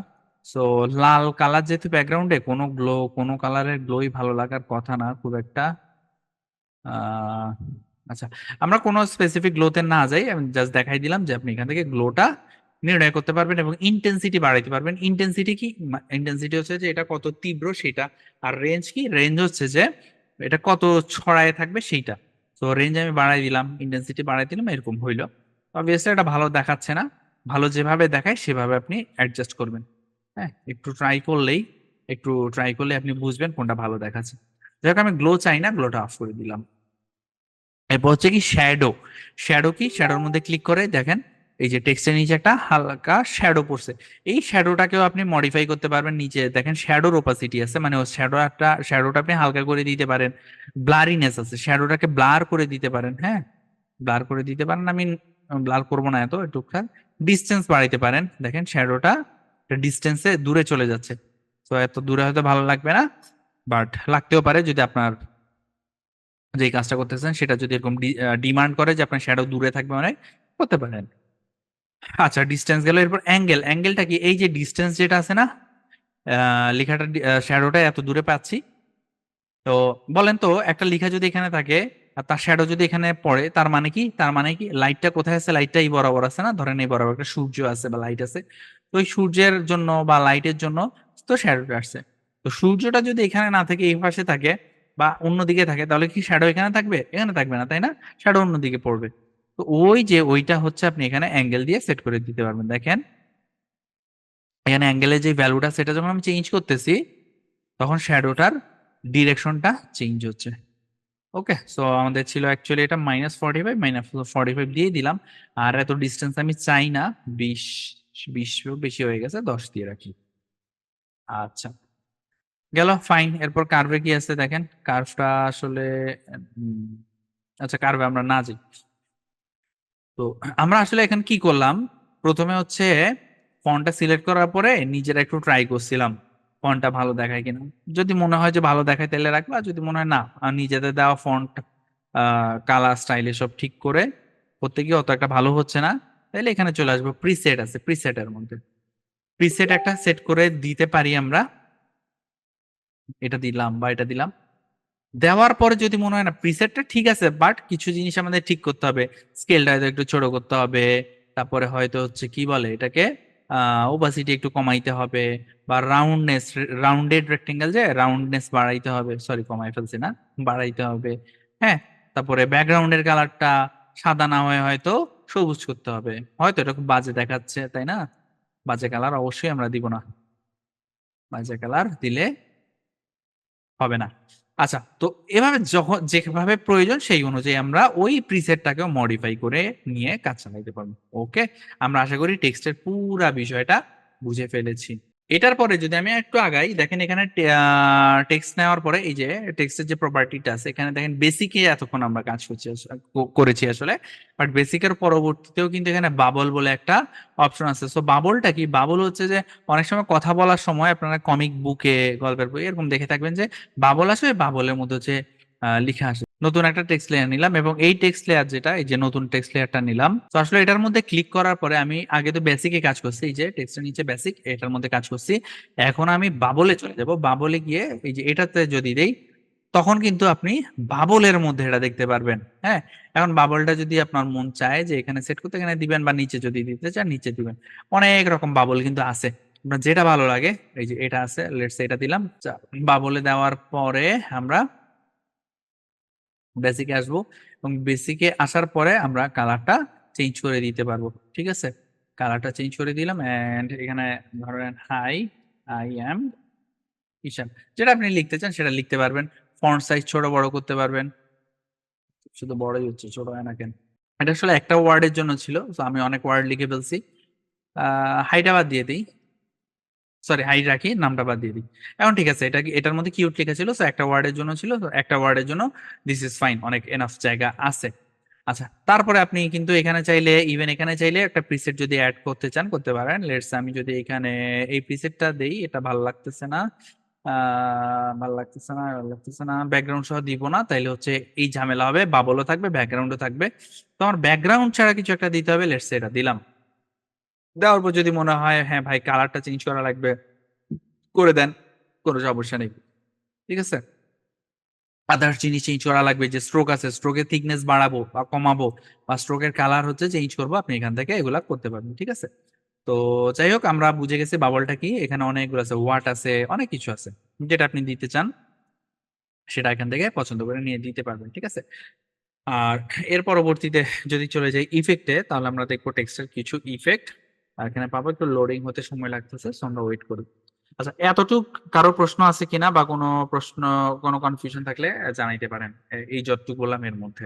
S1: সো লাল কালার যেহেতু ব্যাকগ্রাউন্ডে, কোনো গ্লো, কোনো কালারের গ্লোই ভালো লাগার কথা না খুব একটা। আহ আচ্ছা, আমরা কোনো স্পেসিফিক গ্লোতে না যাই, আমি জাস্ট দেখাই দিলাম যে আপনি এখান থেকে গ্লোটা নির্ণয় করতে পারবেন এবং ইন্টেন্সিটি বাড়াইতে পারবেন। ইন্টেন্সিটি কি, ইন্টেন্সিটি হচ্ছে যে এটা কত তীব্র সেটা। আর রেঞ্জ কি, রেঞ্জ হচ্ছে যে এটা কত ছড়ায় থাকবে সেইটা। তো রেঞ্জ আমি বাড়াই দিলাম, ইন্টেন্সিটি বাড়াই দিলাম, এরকম হইলো। অবভিয়াসলি এটা ভালো দেখাচ্ছে না, ভালো যেভাবে দেখায় সেভাবে আপনি অ্যাডজাস্ট করবেন। হ্যাঁ, একটু ট্রাই করলে আপনি বুঝবেন কোনটা ভালো দেখাচ্ছে। যাই হোক, আমি গ্লো চাই না, গ্লোটা অফ করে দিলাম। এরপর হচ্ছে কি শ্যাডো। শ্যাডো কি, শ্যাডোর মধ্যে ক্লিক করে দেখেন এই যে টেক্সটের নিচে একটা হালকা শ্যাডো পড়ছে। এই শ্যাডোটাকেও আপনি মডিফাই করতে পারবেন। নিচে দেখেন শ্যাডোর ওপাসিটি আছে, মানে শ্যাডোটা আপনি হালকা করে দিতে পারেন। ব্লারিনেস আছে, শ্যাডোটাকে ব্লার করে দিতে পারেন, হ্যাঁ, ব্লার করে দিতে পারেন। আমি ব্লার করবো না, একটু ডিস্টেন্স বাড়াইতে পারেন। দেখেন শ্যাডোটা ডিস্টেন্সে দূরে চলে যাচ্ছে। তো এত দূরে হয়তো ভালো লাগবে না, বাট লাগতেও পারে যদি আপনার যে কাজটা করতেছেন সেটা যদি এরকম ডিমান্ড করে যে আপনার শ্যাডো দূরে থাকবে অনেক, করতে পারেন। আচ্ছা, ডিস্টেন্স গেল, এরপর অ্যাঙ্গেল। অ্যাঙ্গেলটা কি? এই যে ডিস্টেন্স যেটা আছে না, লেখাটা শ্যাডোটা এত দূরে পাচ্ছি। তো বলেন তো, একটা লেখা যদি এখানে থাকে আর তার শ্যাডো যদি এখানে পড়ে, তার মানে কি? তার মানে কি লাইটটা কোথায় আছে? লাইটটা এই বরাবর আছে না? ধরেন এই বরাবর একটা সূর্য আছে বা লাইট আছে। তো ওই সূর্যের জন্য বা লাইটের জন্য তো শ্যাডোটা আসছে। তো সূর্যটা যদি এখানে না থেকে এই পাশে থাকে বা অন্যদিকে থাকে, তাহলে কি শ্যাডো এখানে থাকবে? এখানে থাকবে না, তাই না? শ্যাডো অন্যদিকে পড়বে। তো ওই যে ওইটা হচ্ছে আপনি এখানে অ্যাঙ্গেল দিয়ে সেট করে দিতে পারবেন। দেখেন এখানে অ্যাঙ্গেলের যে ভ্যালুটা, সেটা যখন আমি চেঞ্জ করতেছি, তখন শ্যাডোটার ডিরেকশনটা চেঞ্জ হচ্ছে। ওকে, সো আমাদের ছিল অ্যাকচুয়ালি এটা -45, -45 দিয়ে দিলাম। আর এত ডিস্টেন্স আমি চাই না, 20, 20 বেশি হয়ে গেছে, 10 দিয়ে রাখি। আচ্ছা, গেল, ফাইন। এরপর কার্ভে কি আছে দেখেন। কার্ভটা আসলে উম, আচ্ছা, কার্ভে আমরা না যাই। তো আমরা আসলে এখন কি করলাম, প্রথমে হচ্ছে ফন্টটা সিলেক্ট করার পরে নিজেরা একটু ট্রাই করছিলাম ফন্টটা ভালো দেখায় কিনা। যদি মনে হয় যে ভালো দেখায় তাহলে রাখবো, আর যদি মনে হয় না, আর নিজেদের দেওয়া ফন্ট কালার স্টাইল এসব ঠিক করে করতে গিয়ে অত একটা ভালো হচ্ছে না, তাহলে এখানে চলে আসবো। প্রিসেট আছে, প্রিসেটের মধ্যে প্রিসেট একটা সেট করে দিতে পারি আমরা। এটা দিলাম বা এটা দিলাম, দেওয়ার পরে যদি মনে হয় না প্রিসেটটা ঠিক আছে, বাট কিছু জিনিস আমাদের ঠিক করতে হবে। স্কেলটা হয়তো একটু ছোট করতে হবে, তারপরে হয়তো হচ্ছে কি বলে এটাকে, ওপাসিটি একটু কমাইতে হবে, বা রাউন্ডনেস, রাউন্ডেড রেক্টেঙ্গেল যে রাউন্ডনেস বাড়াইতে হবে, সরি কমাই ফেলছি না, বাড়াইতে হবে। হ্যাঁ, তারপরে ব্যাকগ্রাউন্ডের কালারটা সাদা না হয়ে হয়তো সবুজ করতে হবে। হয়তো এটা খুব বাজে দেখাচ্ছে, তাই না? বাজে কালার অবশ্যই আমরা দিব না, বাজে কালার দিলে হবে না। আচ্ছা, তো এভাবে যখন যেভাবে প্রয়োজন সেই অনুযায়ী আমরা ওই প্রিসেটটাকেও মডিফাই করে নিয়ে কাজ চালাইতে পারবো। ওকে, আমরা আশা করি টেক্সটের পুরা বিষয়টা বুঝে ফেলেছি। এটার পরে যদি আমি একটু আগাই, দেখেন এখানে টেক্সট নেওয়ার পরে এই যে টেক্সটের যে প্রপার্টিটা আছে, এখানে দেখেন বেসিকে এতক্ষণ আমরা কাজ করছি করেছি আসলে। বাট বেসিকের পরবর্তীতেও কিন্তু এখানে বাবল বলে একটা অপশন আছে। সো বাবলটা কি? বাবল হচ্ছে যে অনেক সময় কথা বলার সময় আপনারা কমিক বুকে, গল্পের বই এরকম দেখে থাকবেন যে বাবল আসে, বাবলের মধ্যে হচ্ছে লিখা আসে। নতুন একটা টেক্সট লেয়ার নিলাম, এবং এই টেক্সট লেয়ার যেটা, এই যে নতুন টেক্সট লেয়ারটা নিলাম। তো আসলে এটার মধ্যে ক্লিক করার পরে আমি আগে তো বেসিকে কাজ করছি, এই যে টেক্সটের নিচে বেসিক, এটার মধ্যে কাজ করছি। এখন আমি বাবলে চলে যাব। বাবলে গিয়ে এই যে এটাতে যদি দেই, তখন কিন্তু আপনি বাবলের মধ্যে এটা দেখতে পারবেন। হ্যাঁ, এখন বাবলটা যদি আপনার মন চায় যে এখানে সেট করতে, এখানে দিবেন, বা নিচে যদি দিতে চান নিচে দিবেন। অনেক রকম বাবল কিন্তু আছে, আপনার যেটা ভালো লাগে। এই যে এটা আছে, লেটস এটা দিলাম। বাবলে দেওয়ার পরে আমরা বেসিকে আসবো, এবং বেসিকে আসার পরে আমরা কালারটা চেঞ্জ করে দিতে পারবো। ঠিক আছে, কালারটা চেঞ্জ করে দিলাম, এন্ড এখানে ধরেন হাই, আই এম ঈশান, যেটা আপনি লিখতে চান সেটা লিখতে পারবেন। ফন্ট সাইজ ছোট বড় করতে পারবেন। শুধু বড়ই হচ্ছে, ছোট হয় না কেন? এটা আসলে একটা ওয়ার্ডের জন্য ছিল, তো আমি অনেক ওয়ার্ড লিখে ফেলছি। হাইটা বাদ দিয়ে দিই, সরি হাইট রাখি, নামটা বাদ দিয়ে দিই। এখন ঠিক আছে, এটা কি এটার মধ্যে কিউট লেখা ছিল, তো একটা ওয়ার্ডের জন্য ছিল, তো একটা ওয়ার্ডের জন্য দিস ইজ ফাইন, অনেক এনাফ জায়গা আছে। আচ্ছা, তারপরে আপনি কিন্তু এখানে চাইলে, ইভেন এখানে চাইলে একটা প্রিসেট যদি অ্যাড করতে চান করতে পারেন। লেটস আমি যদি এখানে এই প্রিসেটটা দেই, এটা ভালো লাগতেছে না, ভালো লাগতেছে না, ভালো লাগতেছে না, ব্যাকগ্রাউন্ড সহ দিব না, তাইলে হচ্ছে এই ঝামেলা হবে, বাবলও থাকবে ব্যাকগ্রাউন্ডও থাকবে। তো আমার ব্যাকগ্রাউন্ড ছাড়া কিছু একটা দিতে হবে, লেটস এটা দিলাম। দেওয়ার পর যদি মনে হয় হ্যাঁ ভাই কালারটা চেঞ্জ করা লাগবে, করে দেন, কোনো সমস্যা নেই। ঠিক আছে, আদার্স জিনিস চেঞ্জ করা লাগবে, যে স্ট্রোক আছে, স্ট্রোকের থিকনেস বাড়াবো বা কমাবো, বা স্ট্রোকের কালার হচ্ছে চেঞ্জ করবো, আপনি এখান থেকে এগুলা করতে পারবেন। ঠিক আছে, তো যাই হোক, আমরা বুঝে গেছি বাবলটা কি। এখানে অনেকগুলো আছে, ওয়াট আছে, অনেক কিছু আছে, যেটা আপনি দিতে চান সেটা এখান থেকে পছন্দ করে নিয়ে দিতে পারবেন। ঠিক আছে, আর এর পরবর্তীতে যদি চলে যাই ইফেক্টে, তাহলে আমরা দেখবো টেক্সটের কিছু ইফেক্ট। আর এখানে পাবো, একটু লোডিং হতে সময় লাগতেছে, সো আমরা ওয়েট করি। আচ্ছা, এতটুক কারো প্রশ্ন আছে কিনা, বা কোনো প্রশ্ন, কোনো কনফিউশন থাকলে জানাইতে পারেন এই যতটুকু বললাম এর মধ্যে।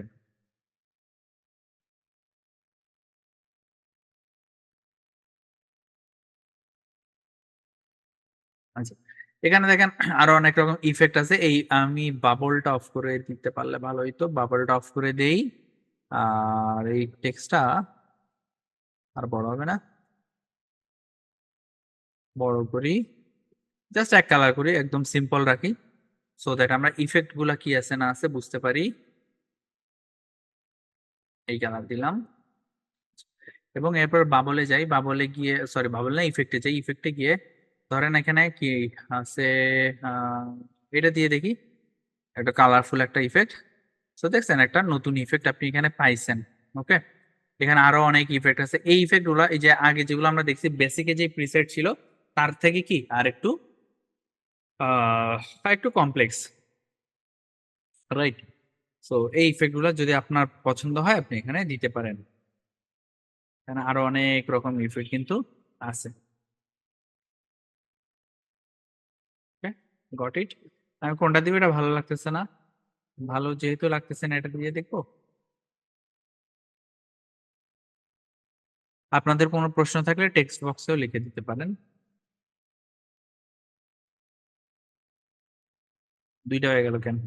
S1: আচ্ছা, এখানে দেখেন আরো অনেক রকম ইফেক্ট আছে। এই আমি বাবলটা অফ করে দিতে পারলে ভালো হইতো, বাবলটা অফ করে দেই। আর এই টেক্সটটা আর বড় হবে না, বড় করি, জাস্ট এক কালার করি, একদম সিম্পল রাখি, সো দ্যাট আমরা ইফেক্ট গুলা কি আছে না আছে বুঝতে পারি। এই কালার দিলাম, এবং এরপর বাবলে যাই, বাবলে গিয়ে সরি বাবল না ইফেক্টে যাই, ইফেক্টে গিয়ে ধরেন এখানে কি আছে, এটা দিয়ে দেখি, একটা কালারফুল একটা ইফেক্ট। তো দেখছেন একটা নতুন ইফেক্ট আপনি এখানে পাইছেন। ওকে, এখানে আরো অনেক ইফেক্ট আছে। এই ইফেক্ট গুলো এই যে আগে যেগুলো আমরা দেখছি বেসিকে যে প্রিসেট ছিল তার থেকে কি আর একটু একটু কমপ্লেক্স, রাইট? সো এই ইফেক্ট গুলো যদি আপনার পছন্দ হয় আপনি এখানে দিতে পারেন। এখানে আরো অনেক রকম ইফেক্ট কিন্তু আছে। Got it. আমি কোনটা দিব এটা ভালো লাগতেছে না, ভালো যেহেতু লাগতেছে না এটা দিয়ে দেখবো। আপনাদের কোনো প্রশ্ন থাকলে টেক্সট বক্সেও লিখে দিতে পারেন। দুইটা হয়ে গেল কেন?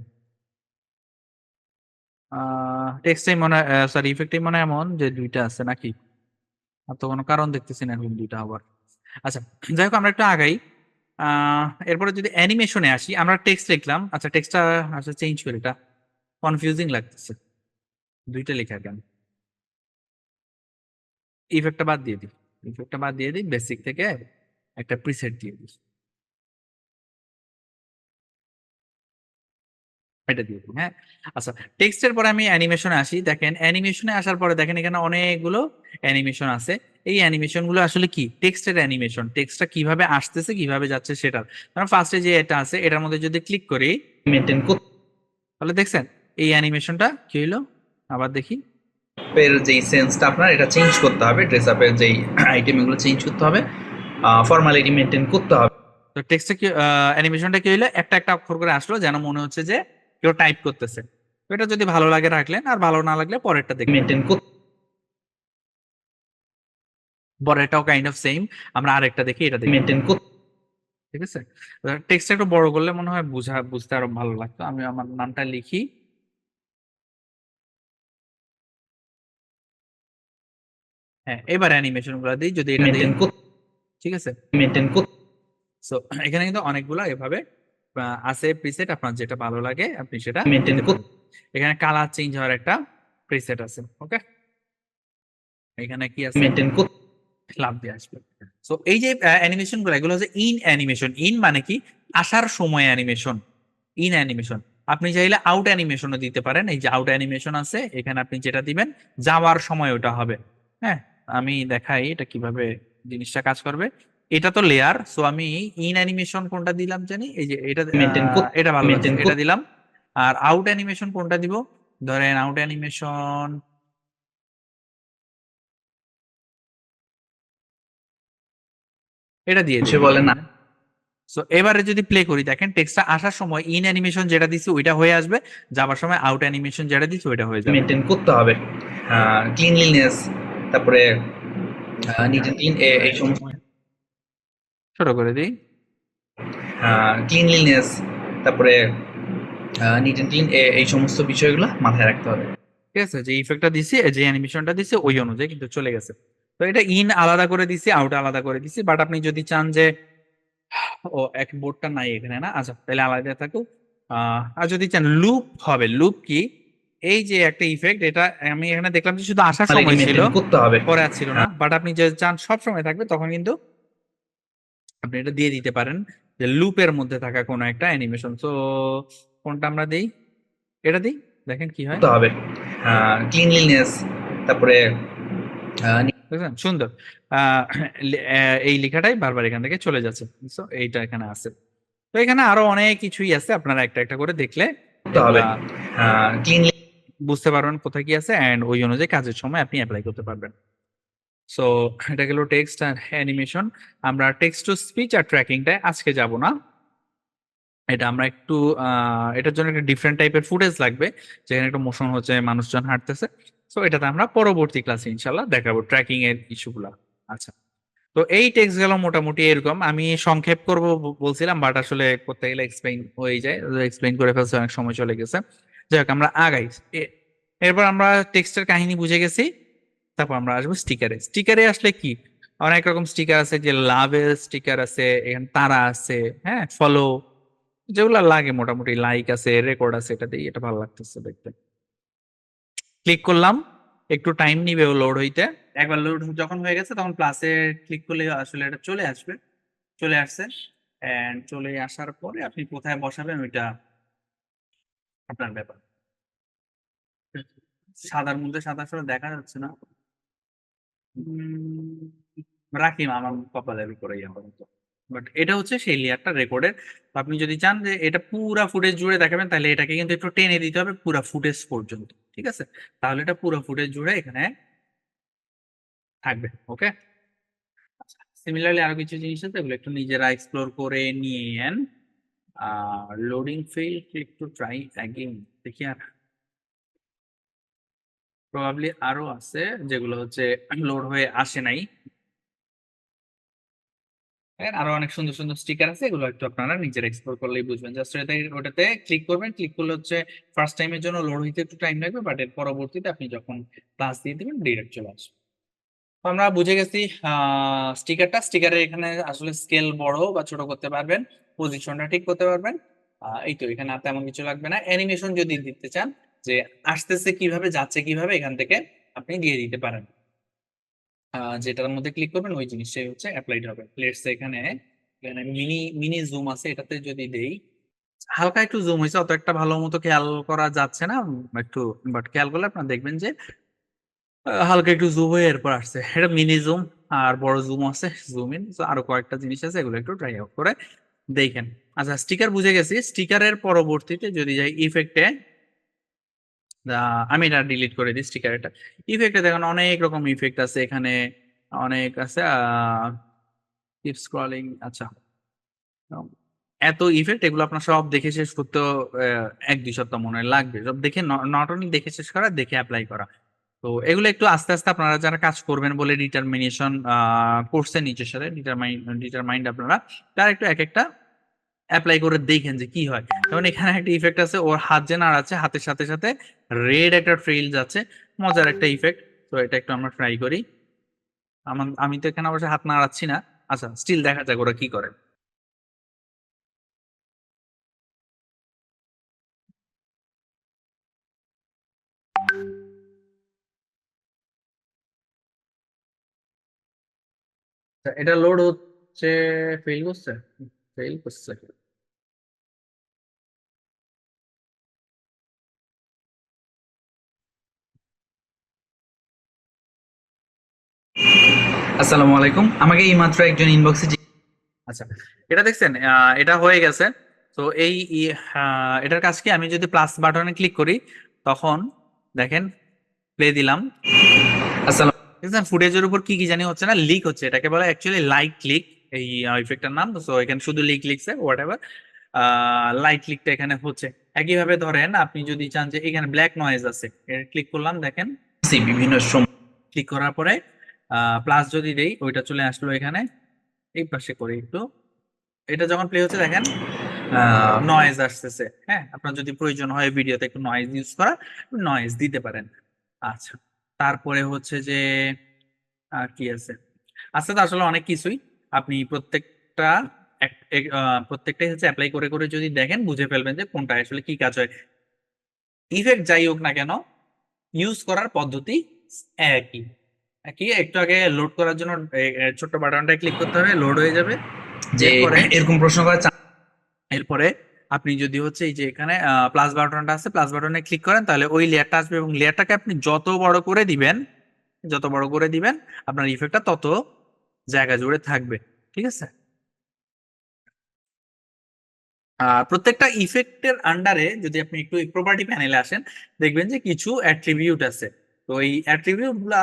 S1: টেক্সটাই মনে হয়, সরি ইফেক্টই মনে হয় এমন যে দুইটা আছে নাকি? আর তো কোনো কারণ দেখতেছি না এরকম দুইটা আবার। আচ্ছা, যাই হোক আমরা একটু আগাই। এরপরে যদি অ্যানিমেশনে আসি, আমরা টেক্সট লিখলাম, আচ্ছা টেক্সটটা আচ্ছা চেঞ্জ করি, এটা কনফিউজিং লাগতেছে, দুইটা লেখা কেন? ইফেক্টটা বাদ দিয়ে দিই, ইফেক্টটা বাদ দিয়ে দিই, বেসিক থেকে একটা প্রিসেট দিয়ে দিই, এটা দিয়ে দিই। হ্যাঁ, আচ্ছা টেক্সটের পরে আমি অ্যানিমেশনে আসি। দেখেন অ্যানিমেশনে আসার পরে দেখেন এখানে অনেকগুলো অ্যানিমেশন আছে। এই অ্যানিমেশন গুলো আসলে কি? টেক্সটের অ্যানিমেশন, টেক্সটটা কিভাবে আসতেছে কিভাবে যাচ্ছে সেটা। কারণ ফার্স্টে যে এটা আছে এটার মধ্যে যদি ক্লিক করি মেনটেন করতে, তাহলে দেখছেন এই অ্যানিমেশনটা কি হইলো, আবার দেখি এর যেই সেন্সটা আপনার এটা চেঞ্জ করতে হবে, ড্রেস আপের যেই আইটেম এগুলো চেঞ্জ করতে হবে, ফর্মালিটি মেনটেন করতে হবে। তো টেক্সটে কি অ্যানিমেশনটা কি হইলো, একটা একটা অক্ষর করে আসলো যেন মনে হচ্ছে যে কেউ টাইপ করতেছে। তো এটা যদি ভালো লাগে রাখলেন, আর ভালো না লাগলে পরেরটা দেখবেন। মেনটেন করতে পরেরটাও কাইন্ড অফ সেম, আমরা আরেকটা দেখি, এটা দেখি মেনটেন করতে, ঠিক আছে? টেক্সট একটু বড় করলে মনে হয় বুঝতে আরো ভালো লাগতো। আমি আমার নামটা লিখি। হ্যাঁ, এবার অ্যানিমেশন গুলো দিই, যদি এটা মেনটেন করতে, ঠিক আছে মেনটেন করতে। সো এখানে কিন্তু অনেকগুলো এভাবে আছে প্রিসেট, আপনার যেটা ভালো লাগে আপনি সেটা মেনটেন করতে। এখানে কালার চেঞ্জ হওয়ার একটা প্রিসেট আছে। ওকে, এখানে কি আছে মেনটেন করতে, লাভ দিয়ে আসবে। সো এই যে অ্যানিমেশন গুলো এগুলো হচ্ছে ইন অ্যানিমেশন। ইন মানে কি? আসার সময় অ্যানিমেশন, ইন অ্যানিমেশন। আপনি চাইলে আউট অ্যানিমেশনও দিতে পারেন। এই যে আউট অ্যানিমেশন আছে, এখানে আপনি যেটা দিবেন যাওয়ার সময় ওটা হবে। হ্যাঁ, আমি দেখাই এটা কিভাবে জিনিসটা কাজ করবে। এটা তো লেয়ার, সো আমি ইন অ্যানিমেশন কোনটা দিলাম জানি, এই যে এটা মেনটেন করতে, এটা ভালো লাগছে, এটা দিলাম। আর আউট অ্যানিমেশন কোনটা দিব? ধরেন আউট অ্যানিমেশন এটা দিয়ে দিই, বলে না। সো এবারে যদি প্লে করি দেখেন টেক্সটটা আসার সময় ইন অ্যানিমেশন যেটা দিছি ওইটা হয়ে আসবে, যাবার সময় আউট অ্যানিমেশন যেটা দিছি ওইটা হয়ে যাবে। মেনটেন করতে হবে ক্লিনলিনেস, তারপরে নিট এন্ড ক্লিন, এই সমস্ত ছোট করে দিই, ক্লিনলিনেস, তারপরে নিট এন্ড ক্লিন, এই সমস্ত বিষয়গুলো মাথায় রাখতে হবে। ঠিক আছে, যে ইফেক্টটা দিছি যে অ্যানিমেশনটা দিছি ওই অনুযায়ী কিন্তু চলে গেছে। তো এটা ইন আলাদা করে দিছি, আউট আলাদা করে দিছি। বাট আপনি যদি চান যে ও এক বোর্ডটা নাই এখানে না, আচ্ছা তাহলে আলাদা থাকুক। আর যদি চান লুপ হবে, লুপ কি? এই যে একটা ইফেক্ট, এটা আমি এখানে দেখলাম যে শুধু আসার সময় ছিল, করতে হবে পরে আর ছিল না। বাট আপনি যে চান সব সময় থাকবে তখন কিন্তু আপনি এটা দিয়ে দিতে পারেন, যে লুপের মধ্যে থাকা কোনো একটা অ্যানিমেশন। তো কোনটা আমরা দেই? এটা দিই, দেখেন কি হয় হবে। ক্লিনলিনেস, তারপরে বুঝলেন? সুন্দর। আহ, এই লেখাটাই বারবার এখান থেকে চলে যাচ্ছে। So, এইটা এখানে আছে। তো এখানে আরো অনেক কিছুই আছে, আপনারা একটা একটা করে দেখলে বুঝতে পারবেন কোথায় কি আছে, এন্ড ওই অনুযায়ী কাজের সময় আপনি অ্যাপ্লাই করতে পারবেন। সো এটা গেল টেক্সট আর অ্যানিমেশন। আমরা টেক্সট টু স্পিচ আর ট্র্যাকিংটায় আজকে যাব না। এটা আমরা একটু এটার জন্য একটা ডিফারেন্ট টাইপের ফুটেজ লাগবে, যেখানে একটা মোশন হচ্ছে, মানুষজন হাঁটতেছে। সো এটাতে আমরা পরবর্তী ক্লাসে ইনশাল্লাহ দেখাবো ট্র্যাকিং এর ইস্যুগুলা। আচ্ছা, তো এই টেক্সট গেল মোটামুটি এরকম। আমি সংক্ষেপ করব বলছিলাম, বাট আসলে করতে গেলে এক্সপ্লেইন হয়ে যায়, এক্সপ্লেইন করে ফেলছে, অনেক সময় চলে গেছে। যাই হোক আমরা আগাই। এরপর আমরা টেক্সটের কাহিনী বুঝে গেছি, তারপর আমরা আসবো স্টিকারে। স্টিকারে আসলে কি? অনেক রকম স্টিকার আছে, যে লাভের স্টিকার আছে, এখানে তারা আছে, হ্যাঁ ফলো, যেগুলো লাগে মোটামুটি, লাইক আছে, রেকর্ড আছে, এটা দিয়ে এটা ভালো লাগতেছে দেখতে। ক্লিক করলাম, একটু টাইম নিবে লোড হইতে। একবার লোড যখন হয়ে গেছে তখন প্লাসে ক্লিক করলে আসলে এটা চলে আসবে, চলে আসছে। এন্ড চলে আসার পরে আপনি কোথায় বসাবেন ওইটা আপনার ব্যাপার। সাদার মধ্যে সাদা আসলে দেখা যাচ্ছে না। উম, রাখি আমার কপালের উপরেই আপাতত। বাট এটা হচ্ছে সেই লেয়ারটা রেকর্ডের। আপনি যদি চান যে এটা পুরা ফুটেজ জুড়ে দেখাবেন তাহলে এটাকে কিন্তু একটু টেনে দিতে হবে পুরা ফুটেজ পর্যন্ত, ঠিক আছে? তাহলে এটা পুরো ফুটেজ জুড়ে এখানে থাকবে। ওকে, সিমিলারলি আরো কিছু জিনিস আছে এগুলো একটু নিজেরা এক্সপ্লোর করে নিয়েন। Loading fail, click to try again. দেখি আর প্রবাবলি আরো আছে যেগুলো হচ্ছে লোড হয়ে আসে নাই। আরো অনেক সুন্দর সুন্দর স্টিকার আছে, এগুলো একটু আপনারা নিজের এক্সপ্লোর করলেই বুঝবেন। জাস্ট ওটাতে ক্লিক করবেন, ক্লিক করলে হচ্ছে ফার্স্ট টাইমের জন্য লোড হইতে একটু টাইম লাগবে, বাট এর পরবর্তীতে আপনি যখন প্লাস দিয়ে দিবেন ডিরেক্ট চলে আসবে। তো আমরা বুঝে গেছি স্টিকারের এখানে আসলে স্কেল বড় বা ছোট করতে পারবেন, পজিশনটা ঠিক করতে পারবেন। এই তো, এখানে আর তেমন কিছু লাগবে না। অ্যানিমেশন যদি দিতে চান যে আসতেছে কিভাবে যাচ্ছে কিভাবে, এখান থেকে আপনি দিয়ে দিতে পারেন। যেটার মধ্যে ক্লিক করবেন ওই জিনিসটাই হচ্ছে অ্যাপ্লাইড হবে। লেটস এখানে এখানে মিনি মিনি জুম আছে, এটাতে যদি দেই, হালকা একটু জুম হয়েছে, অত একটা ভালো মতো খেয়াল করা যাচ্ছে না একটু, বাট খেয়াল করলে আপনারা দেখবেন যে হালকা একটু জুম হয়ে এরপর আসছে। এটা মিনি জুম আর বড় জুম আছে, জুম ইন, আরো কয়েকটা জিনিস আছে, এগুলো একটু ট্রাই আউট করে দেখেন। আচ্ছা, স্টিকার বুঝে গেছি। স্টিকারের পরবর্তীতে যদি যাই ইফেক্টে, আমি এটা ডিলিট করে দিই স্টিকার। এটা ইফেক্টে দেখেন অনেক রকম ইফেক্ট আছে এখানে, অনেক আছে। কিপ স্ক্রলিং, আচ্ছা, এত ইফেক্ট, এগুলো আপনার সব দেখে শেষ করতে 1-2 সপ্তাহ মনে হয় লাগবে সব দেখে। নট অনলি দেখে শেষ করা, দেখে অ্যাপ্লাই করা। তো এগুলো একটু আস্তে আস্তে আপনারা যারা কাজ করবেন বলে ডিটারমিনেশন করছেন নিজের সাথে, ডিটারমাইন্ড আপনারা, তারা একটু এক একটা অ্যাপ্লাই করে দেখেন যে কি হয়। যেমন এখানে একটা ইফেক্ট আছে, ওর হাত যে নাড়াচ্ছে হাতের সাথে সাথে রেড একটা ট্রেইল যাচ্ছে, মজার একটা ইফেক্ট। তো এটা একটু আমরা ট্রাই করি। আমি তো এখানে অবশ্যই হাত নাড়াচ্ছি না। আচ্ছা, স্টিল দেখা যাক ওরা কি করে। আচ্ছা, এটা লোড হচ্ছে, ফেল করছে, ফেল করছে। আসসালামু আলাইকুম, আমাকে এই মাত্র একজন ইনবক্সে, আচ্ছা, এটা দেখছেন, এটা হয়ে গেছে। তো এটার কাজ কি, আমি যদি প্লাস বাটনে ক্লিক করি তখন দেখেন, প্লে দিলাম। আসসালাম, দেখছেন ফুটেজের উপর কি কি জানি হচ্ছে না, লিক হচ্ছে, এটাকে বলে অ্যাকচুয়ালি লাইট লিক, এই ইফেক্টটার নাম। তো এখানে শুধু লিক লিখছে, হোয়াট এভার, লাইট লিকটা এখানে হচ্ছে। একইভাবে ধরেন আপনি যদি চান যে এখানে ব্ল্যাক নয়েজ আছে, ক্লিক করলাম, দেখেন বিভিন্ন সময় ক্লিক করার পরে প্লাস যদি দেই ওইটা চলে আসলো এখানে। এই পাশে করি একটু, এটা যখন প্লে হচ্ছে দেখেন নয়েজ আসতেছে। হ্যাঁ, আপনার যদি প্রয়োজন হয় ভিডিওতে একটু নয়েজ ইউজ করা, নয়েজ দিতে পারেন। আচ্ছা, তারপরে হচ্ছে যে আর কি আছে, আচ্ছা, তো আসলে অনেক কিছুই আপনি প্রত্যেকটা প্রত্যেকটাই হচ্ছে অ্যাপ্লাই করে করে যদি দেখেন বুঝে ফেলবেন যে কোনটা আসলে কি কাজ হয়। ইফেক্ট যাই হোক না কেন, ইউজ করার পদ্ধতি একই। একই, একটু আগে লোড করার জন্য ছোট্ট বাটনটা ক্লিক করতে হবে, লোড হয়ে যাবে। যে এরপরে এরকম প্রশ্ন করার, এরপরে আপনি যদি হচ্ছে এই যে এখানে প্লাস বাটনটা আছে, প্লাস বাটনে ক্লিক করেন তাহলে ওই লেয়ারটা আসবে, এবং লেয়ারটাকে আপনি যত বড় করে দিবেন, যত বড় করে দিবেন আপনার ইফেক্টটা তত জায়গা জুড়ে থাকবে, ঠিক আছে? প্রত্যেকটা ইফেক্টের আন্ডারে যদি আপনি একটু প্রপার্টি প্যানেলে আসেন, দেখবেন যে কিছু অ্যাট্রিবিউট আছে। তো এই অ্যাট্রিবিউট গুলা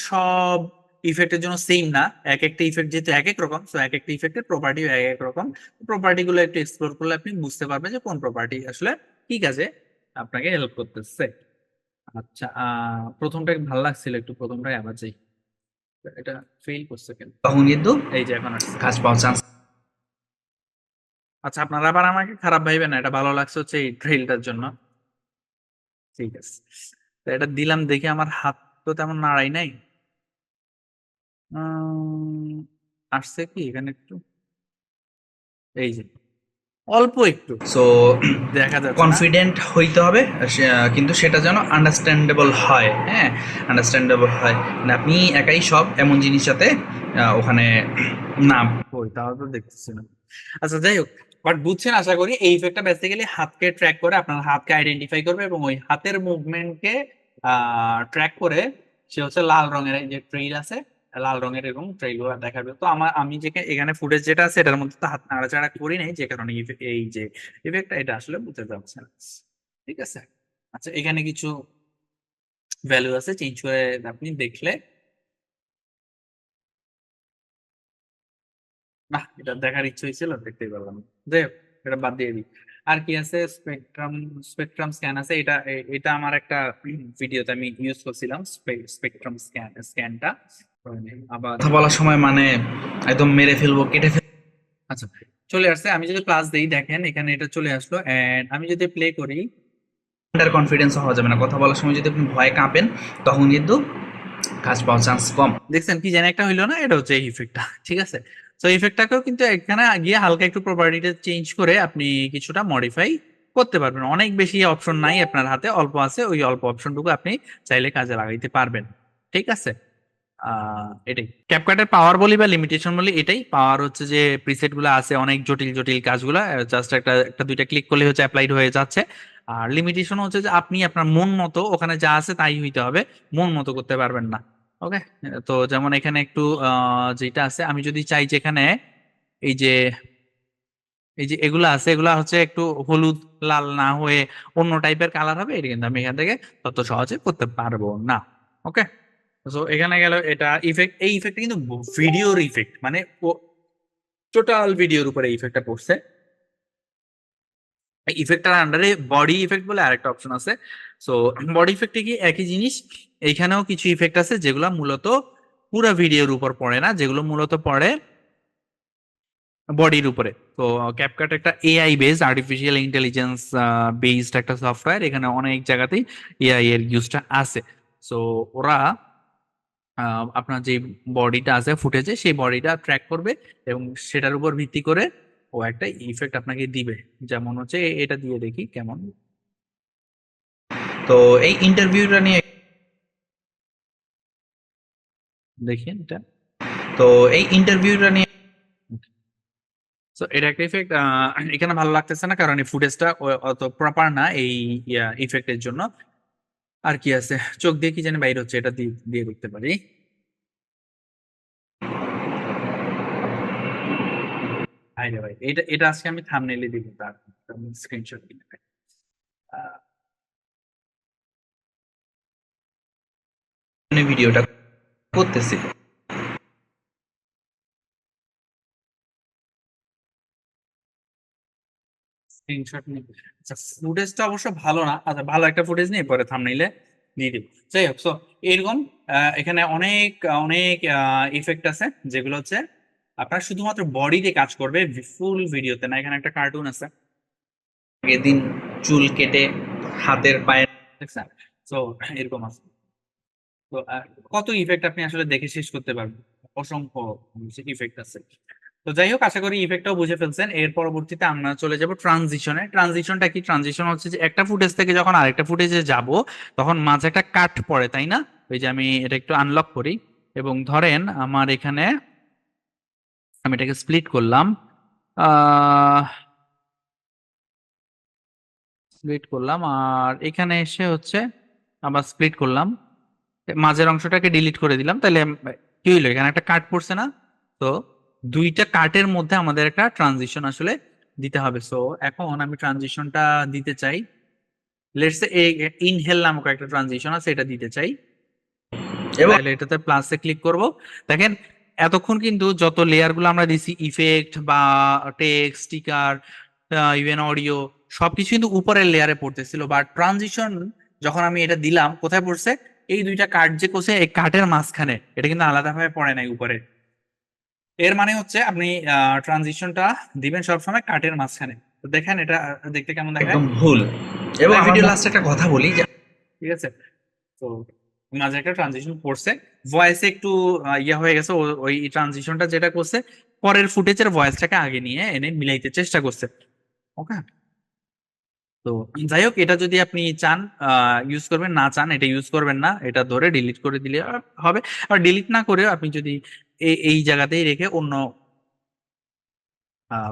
S1: সব ইফেক্টের জন্য সেম না। এক একটা ইফেক্ট যেহেতু এক এক রকম, তো এক একটা ইফেক্টের প্রপার্টি এক এক রকম। প্রপার্টি গুলো একটু এক্সপ্লোর করলে আপনি বুঝতে পারবেন যে কোন প্রপার্টি আসলে কি কাজে আপনাকে হেল্প করতেছে। আচ্ছা, প্রথমটা ভালো লাগছিল একটু, প্রথমটাই আবার যাই। এটা ফেল করছে কেন তখন, কিন্তু এই যে এখন আসছে কাজ পাওয়ার চান্স। আচ্ছা, আপনারা আবার আমাকে খারাপ ভাইবেন না, এটা ভালো লাগছে হচ্ছে এই ট্রেইলটার জন্য। ঠিক আছে, তো এটা দিলাম দেখে আমার হাত তো তেমন নাড়াই নাই। উম, আসছে কি এখানে একটু, এই যে অল্প একটু
S2: সো
S1: দেখা যাচ্ছে না।
S2: কনফিডেন্ট হইতে হবে, কিন্তু সেটা যেন আন্ডারস্ট্যান্ডেবল হয়। হ্যাঁ, আন্ডারস্ট্যান্ডেবল হয় না, আপনি একাই সব এমন জিনিস যাতে ওখানে না।
S1: ওই তাহলে তো দেখতেছি না। আচ্ছা যাই হোক, বাট বুঝছেন আশা করি। এই ইফেক্টটা বেসিক্যালি হাতকে ট্র্যাক করে, আপনার হাতকে আইডেন্টিফাই করবে এবং ওই হাতের মুভমেন্টকে ট্র্যাক করে সে হচ্ছে লাল রঙের এই যে ট্রেইল আছে, লাল রঙের এবং ট্রেইল গুলো দেখাবে। তো আমি যে এখানে ফুটেজ যেটা আছে এটার মধ্যে তো হাত নাড়াচাড়া করি নাই, যে কারণে এই যে ইফেক্টটা এটা আসলে বুঝতে যাচ্ছে না। ঠিক আছে। আচ্ছা এখানে কিছু ভ্যালু আছে, চেঞ্জ করে আপনি দেখলে, না এটা দেখার ইচ্ছে হয়েছিল, দেখতেই পারলাম না। যাই হোক, এটা বাদ দিয়ে দিই। আর কি আছে, স্পেকট্রাম, স্পেকট্রাম স্ক্যান আছে। এটা আমার একটা ভিডিওতে আমি ইউজ করছিলাম, স্পেকট্রাম স্ক্যানটা। আবার
S2: কথা বলার সময় মানে একদম মেরে ফেলবো, কেটে ফেলবো।
S1: আচ্ছা চলে আসছে। আমি যদি প্লাস দেই, দেখেন এখানে এটা চলে আসলো। এন্ড আমি যদি প্লে করি,
S2: আন্ডার কনফিডেন্স হওয়া যাবে না, কথা বলার সময় যদি আপনি ভয়ে কাঁপেন তখন কিন্তু কাজ পাওয়ার চান্স কম।
S1: দেখছেন কি জানি একটা হইলো না, এটা হচ্ছে এই ইফেক্টটা। ঠিক আছে। তো ইফেক্টটাকেও কিন্তু এখানে গিয়ে হালকা একটু প্রপার্টিটা চেঞ্জ করে আপনি কিছুটা মডিফাই করতে পারবেন। অনেক বেশি অপশন নাই আপনার হাতে, অল্প আছে, ওই অল্প অপশনটুকু আপনি চাইলে কাজে লাগাইতে পারবেন। ঠিক আছে। এটাই ক্যাপকাটের পাওয়ার বলি বা লিমিটেশন বলি। এটাই পাওয়ার হচ্ছে যে প্রিসেট গুলো আছে অনেক জটিল জটিল কাজগুলা জাস্ট একটা একটা দুইটা ক্লিক করলে হচ্ছে অ্যাপ্লাইড হয়ে যাচ্ছে। আর লিমিটেশন হচ্ছে যে আপনি আপনার মন মতো ওখানে যা আছে তাই হইতে হবে, মন মতো করতে পারবেন না। ওকে। তো যেমন এখানে একটু যেটা আছে, আমি যদি চাই যে এখানে এই যে এই যে এগুলা আছে, এগুলা হচ্ছে একটু হলুদ লাল না হয়ে অন্য টাইপের কালার হবে, এটা কিন্তু আমি এখান থেকে তত সহজে করতে পারবো না। ওকে। তো এখানে গেল এটা ইফেক্ট। এই ইফেক্ট কিন্তু ভিডিওর ইফেক্ট, মানে টোটাল ভিডিওর উপরে ইফেক্টটা পড়ছে। এই ইফেক্টটার আন্ডারে বডি ইফেক্ট বলে আরেকটা অপশন আছে। সো বডি ইফেক্টে কি একই জিনিস, এইখানেও কিছু ইফেক্ট আছে যেগুলো মূলত পুরো ভিডিওর উপর পড়ে না, যেগুলো মূলত পড়ে বডির উপরে। তো ক্যাপকাট একটা AI based, artificial intelligence based একটা সফটওয়্যার। এখানে অনেক জায়গাতেই এআই এর ইউজটা আছে। সো ওরা আপনার যে বডিটা আছে ফুটেজে, সেই বডিটা ট্র্যাক করবে এবং সেটার উপর ভিত্তি করে ও একটা ইফেক্ট আপনাকে দিবে। যেমন হচ্ছে এটা দিয়ে দেখি কেমন।
S2: তো এই ইন্টারভিউটা নিয়ে,
S1: দেখেন এটা।
S2: তো এই ইন্টারভিউটা নিয়ে
S1: তো এটা একটা ইফেক্ট এখানে ভালো লাগতেছে না, কারণ এই ফুটেজটা অত প্রপার না এই ইফেক্টের জন্য। আর কি আছে, চোখ দিয়ে কি জানি বাইরে হচ্ছে, এটা দিয়ে দিয়ে দেখতে পারি। হাই রে ভাই, এটা এটা আজকে আমি থাম্বনেইলে দিব, তার স্ক্রিনশট দিতে পারি।
S2: ভিডিওটা করতেছিল।
S1: স্ক্রিনশট নিয়ে, আচ্ছা ফুটেজটা অবশ্য ভালো না। আচ্ছা ভালো একটা ফুটেজ নিয়ে পরে থাম্বনেইলে দিয়ে দিব। যাই হোক, সো এরকম এখানে অনেক অনেক ইফেক্ট আছে যেগুলো হচ্ছে আপনার শুধুমাত্র বডিতে কাজ করবে, ফুল ভিডিওতে না। এখানে একটা কার্টুন আছে,
S2: আগের দিন চুল কেটে হাতের পায়ের
S1: দেখছেন? তো এরকম আছে। তো কত ইফেক্ট আপনি আসলে দেখে শেষ করতে পারবেন, অসংখ্য ইফেক্ট আছে। তো যাই হোক, আশা করি ইফেক্টটাও বুঝে ফেলছেন। এর পরবর্তীতে আমরা চলে যাব ট্রানজিশনে। ট্রানজিশনটা কি? ট্রানজিশন হচ্ছে যে একটা ফুটেজ থেকে যখন আরেকটা ফুটেজে যাব তখন মাঝে একটা কাট পড়ে, তাই না? ওই যে আমি এটা একটু আনলক করি এবং ধরেন আমার এখানে আমি এটাকে স্প্লিট করলাম, আহ স্প্লিট করলাম আর এখানে এসে হচ্ছে আবার স্প্লিট করলাম, মাঝের অংশটাকে ডিলিট করে দিলাম। তাহলে কি হইলো, এখানে একটা কাট পড়ছে না? তো দুইটা কাটের মধ্যে আমাদের একটা ট্রানজিশন আসলে দিতে হবে। সো এখন আমি ট্রানজিশনটা দিতে চাই, লেটস সে ইনহেল নামক একটা ট্রানজিশন আছে, এটা দিতে চাই।
S2: এবং
S1: তাহলে এটাতে প্লাসে ক্লিক করব। দেখেন এতক্ষণ কিন্তু যত লেয়ার গুলো আমরা দিছি, ইফেক্ট বা টেক্সট, স্টিকার, ইভেন অডিও, সবকিছু কিন্তু উপরের লেয়ারে পড়তেছিল। বাট ট্রানজিশন যখন আমি এটা দিলাম, কোথায় পড়ছে? এই দুইটা কার্ড যে কোসে, এই কার্ডের মাঝখানে। এটা কিন্তু আলাদাভাবে পড়ে নাই উপরে। এর মানে হচ্ছে আপনি ট্রানজিশনটা দিবেন সবসময় কাটের মাঝখানে। তো দেখেন এটা দেখতে কেমন দেখায়।
S2: একদম ভুল। এবং
S1: তাই আমার
S2: ভিডিও লাস্টে একটা কথা বলি যে
S1: ঠিক আছে। তো মাঝে একটা ট্রানজিশন করছে, ভয়েসে একটু ইয়া হয়ে গেছে। ওই ট্রানজিশনটা যেটা করছে, পরের ফুটেজের ভয়েসটাকে আগে নিয়ে এনে মিলাইতে চেষ্টা করছে। ওকে। তো যাই হোক, এটা যদি আপনি চান ইউজ করবেন, না চান এটা ইউজ করবেন না, এটা ধরে ডিলিট করে দিলে হবে। আর ডিলিট না করেও আপনি যদি এই জায়গাতেই রেখে অন্য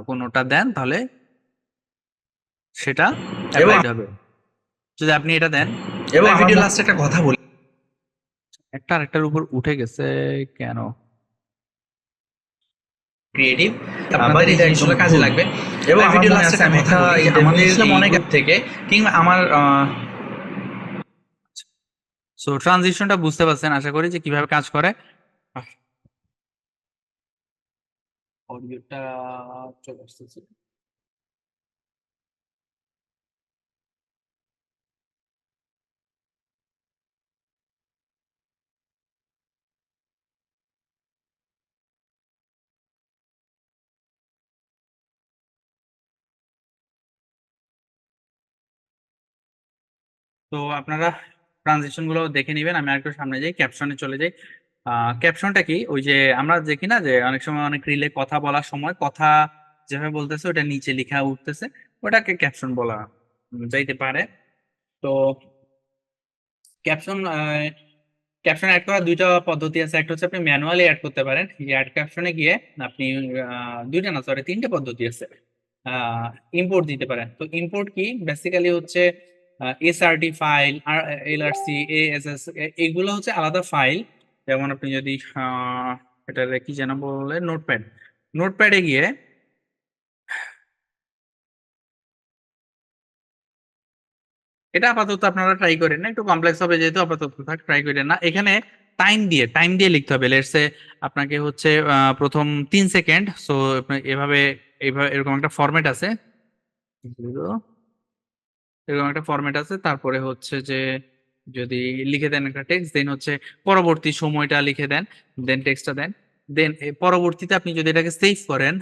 S1: কোনোটা দেন, তাহলে সেটা
S2: এবং
S1: অ্যাপ্লাইড হবে। যদি আপনি এটা দেন,
S2: এবং
S1: ভাই
S2: আমার
S1: ভিডিও
S2: লাস্টে একটা কথা বলি,
S1: একটা আরেকটার উপর উঠে গেছে কেন?
S2: ক্রিয়েটিভ,
S3: আপনাদের
S2: আপনাদের এই
S3: এটা
S2: জিনিসগুলো
S3: একদম
S2: কাজে
S3: ভুল।
S2: লাগবে।
S3: এবং
S2: এবং
S3: আমার
S2: ভিডিও
S3: মনে
S2: লাস্টে
S3: আছে
S2: একটা
S3: আমি
S2: কথা
S3: একটা
S2: বলি, যে
S3: interview
S2: আমাদের
S3: দিয়েছিলাম
S2: এই
S3: অনেক
S2: গ্রুপ থেকে কিংবা আমার
S1: সো ট্রানজিশনটা বুঝতে পারছেন আশা করি যে কিভাবে কাজ করে। অডিওটা চলে আসতেছে। তো আপনারা ট্রানজিশন গুলো দেখে নেবেন। আমি আরেকটু সামনে যাই, ক্যাপশনে চলে যাই। ক্যাপশনটা কি? ওই যে আমরা দেখি না যে অনেক সময় অনেক রিলে কথা বলার সময় কথা যেভাবে বলতেছে ওটা নিচে লেখা উঠতেছে, ওটাকে ক্যাপশন বলা যাইতে পারে। তো ক্যাপশন ক্যাপশন অ্যাড করার দুইটা পদ্ধতি আছে। একটা হচ্ছে আপনি ম্যানুয়ালি অ্যাড করতে পারেন, এই অ্যাড ক্যাপশনে গিয়ে আপনি দুইটা না সরি তিনটে পদ্ধতি আছে। ইম্পোর্ট দিতে পারেন। তো ইম্পোর্ট কি? বেসিক্যালি হচ্ছে এসআরটি ফাইল আর এলআরসি এএসএস, এগুলো হচ্ছে আলাদা ফাইল। যেমন আপনি যদি এটা কি যেন বলে, নোটপ্যাড, নোটপ্যাডে গিয়ে এটা আপাতত আপনারা ট্রাই করেন না, একটু কমপ্লেক্স হবে যেহেতু, আপাতত ট্রাই করেন না। এখানে টাইম দিয়ে লিখতে হবে। লেটস সে আপনাকে হচ্ছে প্রথম 3 সেকেন্ড, সো এভাবে এইভাবে এরকম একটা ফরম্যাট আছে, এরকম একটা ফরম্যাট আছে। তারপরে হচ্ছে যে যদি লিখে দেন একটা টেক্সট, দেন হচ্ছে পরবর্তী সময়টা লিখে দেন, দেন টেক্সটটা দেন, দেন পরবর্তীতে আপনি যদি এটাকে সেভ করেন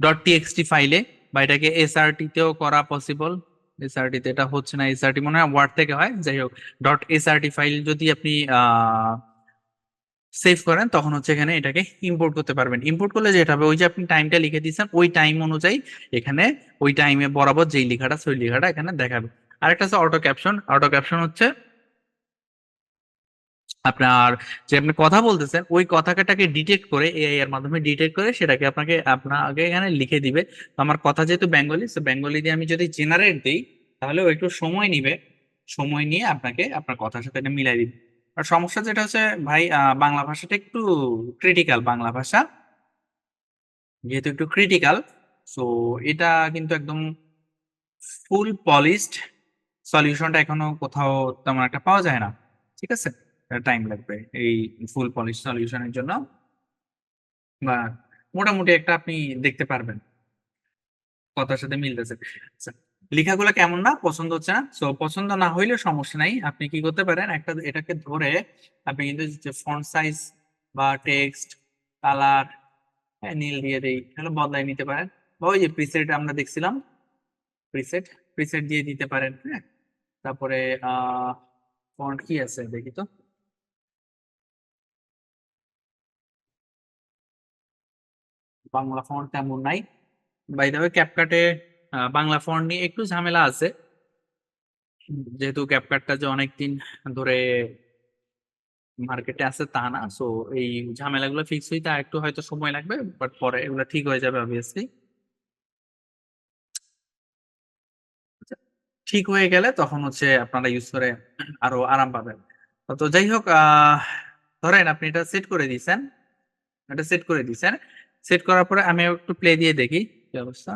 S1: ডট টিএক্সটি ফাইলে, বা এটাকে এসআরটি তেও করা পসিবল। এসআরটি তে এটা হচ্ছে না, এসআরটি মনে হয় ওয়ার্ড থেকে হয়, যাই হোক ডট এসআরটি ফাইল যদি আপনি সেভ করেন তখন হচ্ছে এখানে এটাকে ইম্পোর্ট করতে পারবেন। ইম্পোর্ট করলে যেটা হবে, ওই যে আপনি টাইমটা লিখে দিয়েছেন ওই টাইম অনুযায়ী এখানে ওই টাইমে বরাবর যেই লেখাটা সেই লেখাটা এখানে দেখাবে। আরেকটা আছে অটো ক্যাপশন। অটো ক্যাপশন হচ্ছে আপনার যে আপনি কথা বলতেছেন ওই কথাটাকে ডিটেক্ট করে, এআই এর মাধ্যমে ডিটেক্ট করে সেটাকে আপনাকে এখানে লিখে দিবে। তো আমার কথা যেহেতু বেঙ্গলি, তো বেঙ্গলি দিয়ে আমি যদি জেনারেট দিই তাহলে ও একটু সময় নিবে, সময় নিয়ে আপনাকে আপনার কথার সাথে এটা মিলাই দিবে। আর সমস্যা যেটা হচ্ছে ভাই, বাংলা ভাষাটা একটু ক্রিটিক্যাল, বাংলা ভাষা যেহেতু একটু ক্রিটিক্যাল, সো এটা কিন্তু একদম ফুল পলিশড সলিউশনটা এখনো কোথাও তেমন একটা পাওয়া যায় না। ঠিক আছে, টাইম লাগবে এই ফুল পলিশ সলিউশনের জন্য, বা মোটামুটি একটা আপনি দেখতে পারবেন কথার সাথে মিলতেছে। আচ্ছা, লেখাগুলো কেমন না পছন্দ হচ্ছে না, সো পছন্দ না হইলে সমস্যা নাই, আপনি কি করতে পারেন, একটা এটাকে ধরে আপনি কিন্তু যে ফন্ট সাইজ বা টেক্সট কালার, হ্যাঁ নীল দিয়ে দেই, তাহলে বদলাই নিতে পারেন। বা ওই যে প্রিসেট আমরা দেখছিলাম, প্রিসেট প্রিসেট দিয়ে দিতে পারেন। হ্যাঁ, তারপরে ফন্ট কি আছে দেখি তো, বাংলা ফন্ট তেমন নাই। বাই দ্য ওয়ে ক্যাপকাটে বাংলা ফন্ট নিয়ে একটু ঝামেলা আছে, যেহেতু ক্যাপকাটটা যে অনেকদিন ধরে মার্কেটে আছে তা না। সো এই ঝামেলাগুলো ফিক্স হইতে একটু হয়তো সময় লাগবে, বাট পরে এগুলো ঠিক হয়ে যাবে অবভিয়াসলি। ঠিক হয়ে গেলে তখন হচ্ছে আপনারা ইউজ করে আরো আরাম পাবেন। তো যাই হোক, ধরেন আপনি এটা সেট করে দিয়েছেন, এটা সেট করে দিয়েছেন, সেট করার পরে আমি একটু প্লে দিয়ে দেখি কি অবস্থা।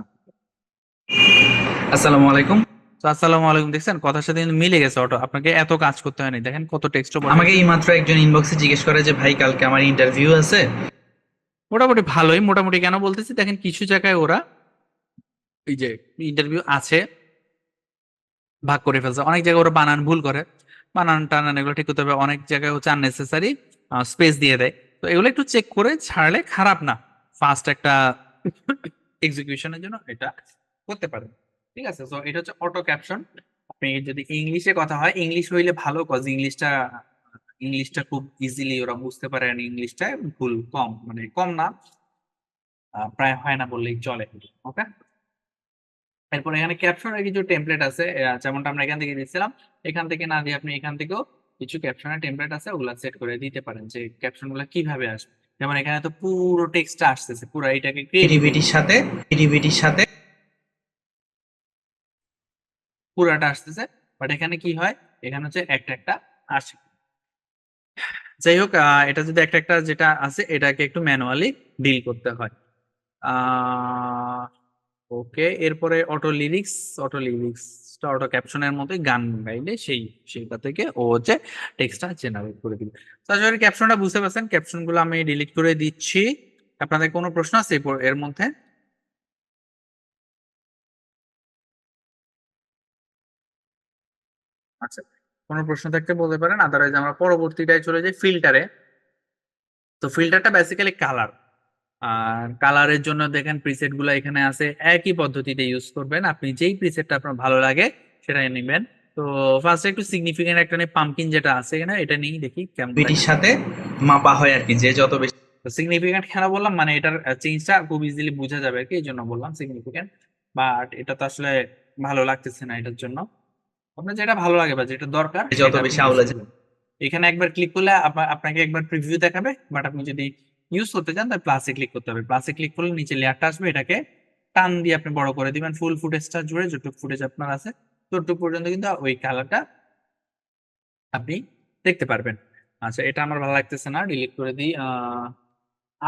S2: আসসালামু আলাইকুম।
S1: তো আসসালামু আলাইকুম, দেখছেন কথার সাথে কিন্তু মিলে গেছে অটো, আপনাকে এত কাজ করতে হয়নি, দেখেন কত টেক্সটও
S2: আমাকে
S1: পাঠাইছে।
S2: এই মাত্র একজন ইনবক্সে জিজ্ঞেস করে যে ভাই কালকে আমার ইন্টারভিউ আছে।
S1: মোটামুটি ভালোই, মোটামুটি কেন বলতেছি দেখেন কিছু জায়গায় ওরা এই যে ইন্টারভিউ আছে ভাগ করে ফেলছে, অনেক জায়গায় ওরা বানান ভুল করে, বানান টানান এগুলো ঠিক করতে হবে, অনেক জায়গায় হচ্ছে আননেসেসারি স্পেস দিয়ে দেয়। তো এগুলো একটু চেক করে ছাড়লে খারাপ না, ফার্স্ট একটা এক্সিকিউশনের জন্য এটা করতে পারেন। ঠিক আছে, তো এটা হচ্ছে অটো ক্যাপশন। আপনি যদি ইংলিশে কথা হয়, ইংলিশ হইলে ভালো, কজ ইংলিশটা ইংলিশটা খুব ইজিলি ওরা বুঝতে পারে, আর ইংলিশটা ভুল কম, মানে কম না, প্রায় হয় না বললেই চলে। ওকে, এরপর এখানে ক্যাপশনের কিছু টেমপ্লেট আছে, যেমনটা আমরা এখান থেকে দিচ্ছিলাম, এখান থেকে না দিয়ে আপনি এখান থেকেও কিছু ক্যাপশনের টেমপ্লেট আছে, ওগুলা সেট করে দিতে পারেন যে ক্যাপশন গুলা কিভাবে আসবে। যেমন এখানে তো পুরো টেক্সটটা আসতেছে, পুরো এটাকে
S2: ক্রিয়েটিভিটির সাথে ক্রিয়েটিভিটির সাথে
S1: পুরাটা আসতেছে, বাট এখানে কি হয়, এখানে হচ্ছে একটা একটা আসে। যাই হোক, এটা যদি একটা একটা যেটা আছে এটাকে একটু ম্যানুয়ালি ডিল করতে হয়। ওকে, এরপরে অটো লিরিক্সটা অটো ক্যাপশনের মতোই, গান গাইলে সেইটা থেকে ও হচ্ছে টেক্সটটা জেনারেট করে দিবে। তো আসলে ক্যাপশনটা বুঝতে পারছেন, ক্যাপশন গুলো আমি ডিলিট করে দিচ্ছি। আপনাদের কোনো প্রশ্ন আছে এর মধ্যে? আচ্ছা, কোনো প্রশ্ন থাকতে বলতে পারেন, আদারওয়াইজ আমরা পরবর্তীটায় চলে যাই ফিল্টারে। তো ফিল্টারটা বেসিক্যালি কালার, আর কালারের জন্য দেখেন প্রিসেট গুলো এখানে আছে, একই পদ্ধতিতে ইউজ করবেন, আপনি যেই প্রিসেটটা আপনার ভালো লাগে সেটাই নেবেন। তো ফার্স্টে একটু সিগনিফিকেন্ট একটা নিয়ে, পাম্পকিন যেটা আছে এখানে, এটা নিয়ে দেখি কেমন
S2: ক্রিয়েটিভিটির
S1: লাগে।
S2: সাথে মাপা হয় আর কি, যে যত বেশি
S1: সিগনিফিকেন্ট কেন বললাম, মানে এটার চেঞ্জটা খুব ইজিলি বোঝা যাবে আর কি, এই জন্য বললাম সিগনিফিকেন্ট। বাট এটা তো আসলে ভালো লাগতেছে না এটার জন্য। আপনার যেটা ভালো লাগে বা যেটা দরকার
S2: যত
S1: সেটা আপনি
S2: বেশি
S1: ইউজ
S2: আওলা
S1: করবেন। এখানে একবার ক্লিক করলে আপনাকে একবার প্রিভিউ দেখাবে, বাট আপনি যদি ইউজ করতে চান তাহলে প্লাসে ক্লিক করতে হবে। প্লাসে ক্লিক করলে নিচে লেয়ারটা আসবে, এটাকে টান দিয়ে আপনি বড় করে দিবেন, ফুল ফুটেজটা জুড়ে যতটুকু ফুটেজ আপনার আছে ততটুকু পর্যন্ত কিন্তু ওই কালারটা আপনি দেখতে পারবেন। আচ্ছা, এটা আমার ভালো লাগতেছে না, ডিলিট করে দিই।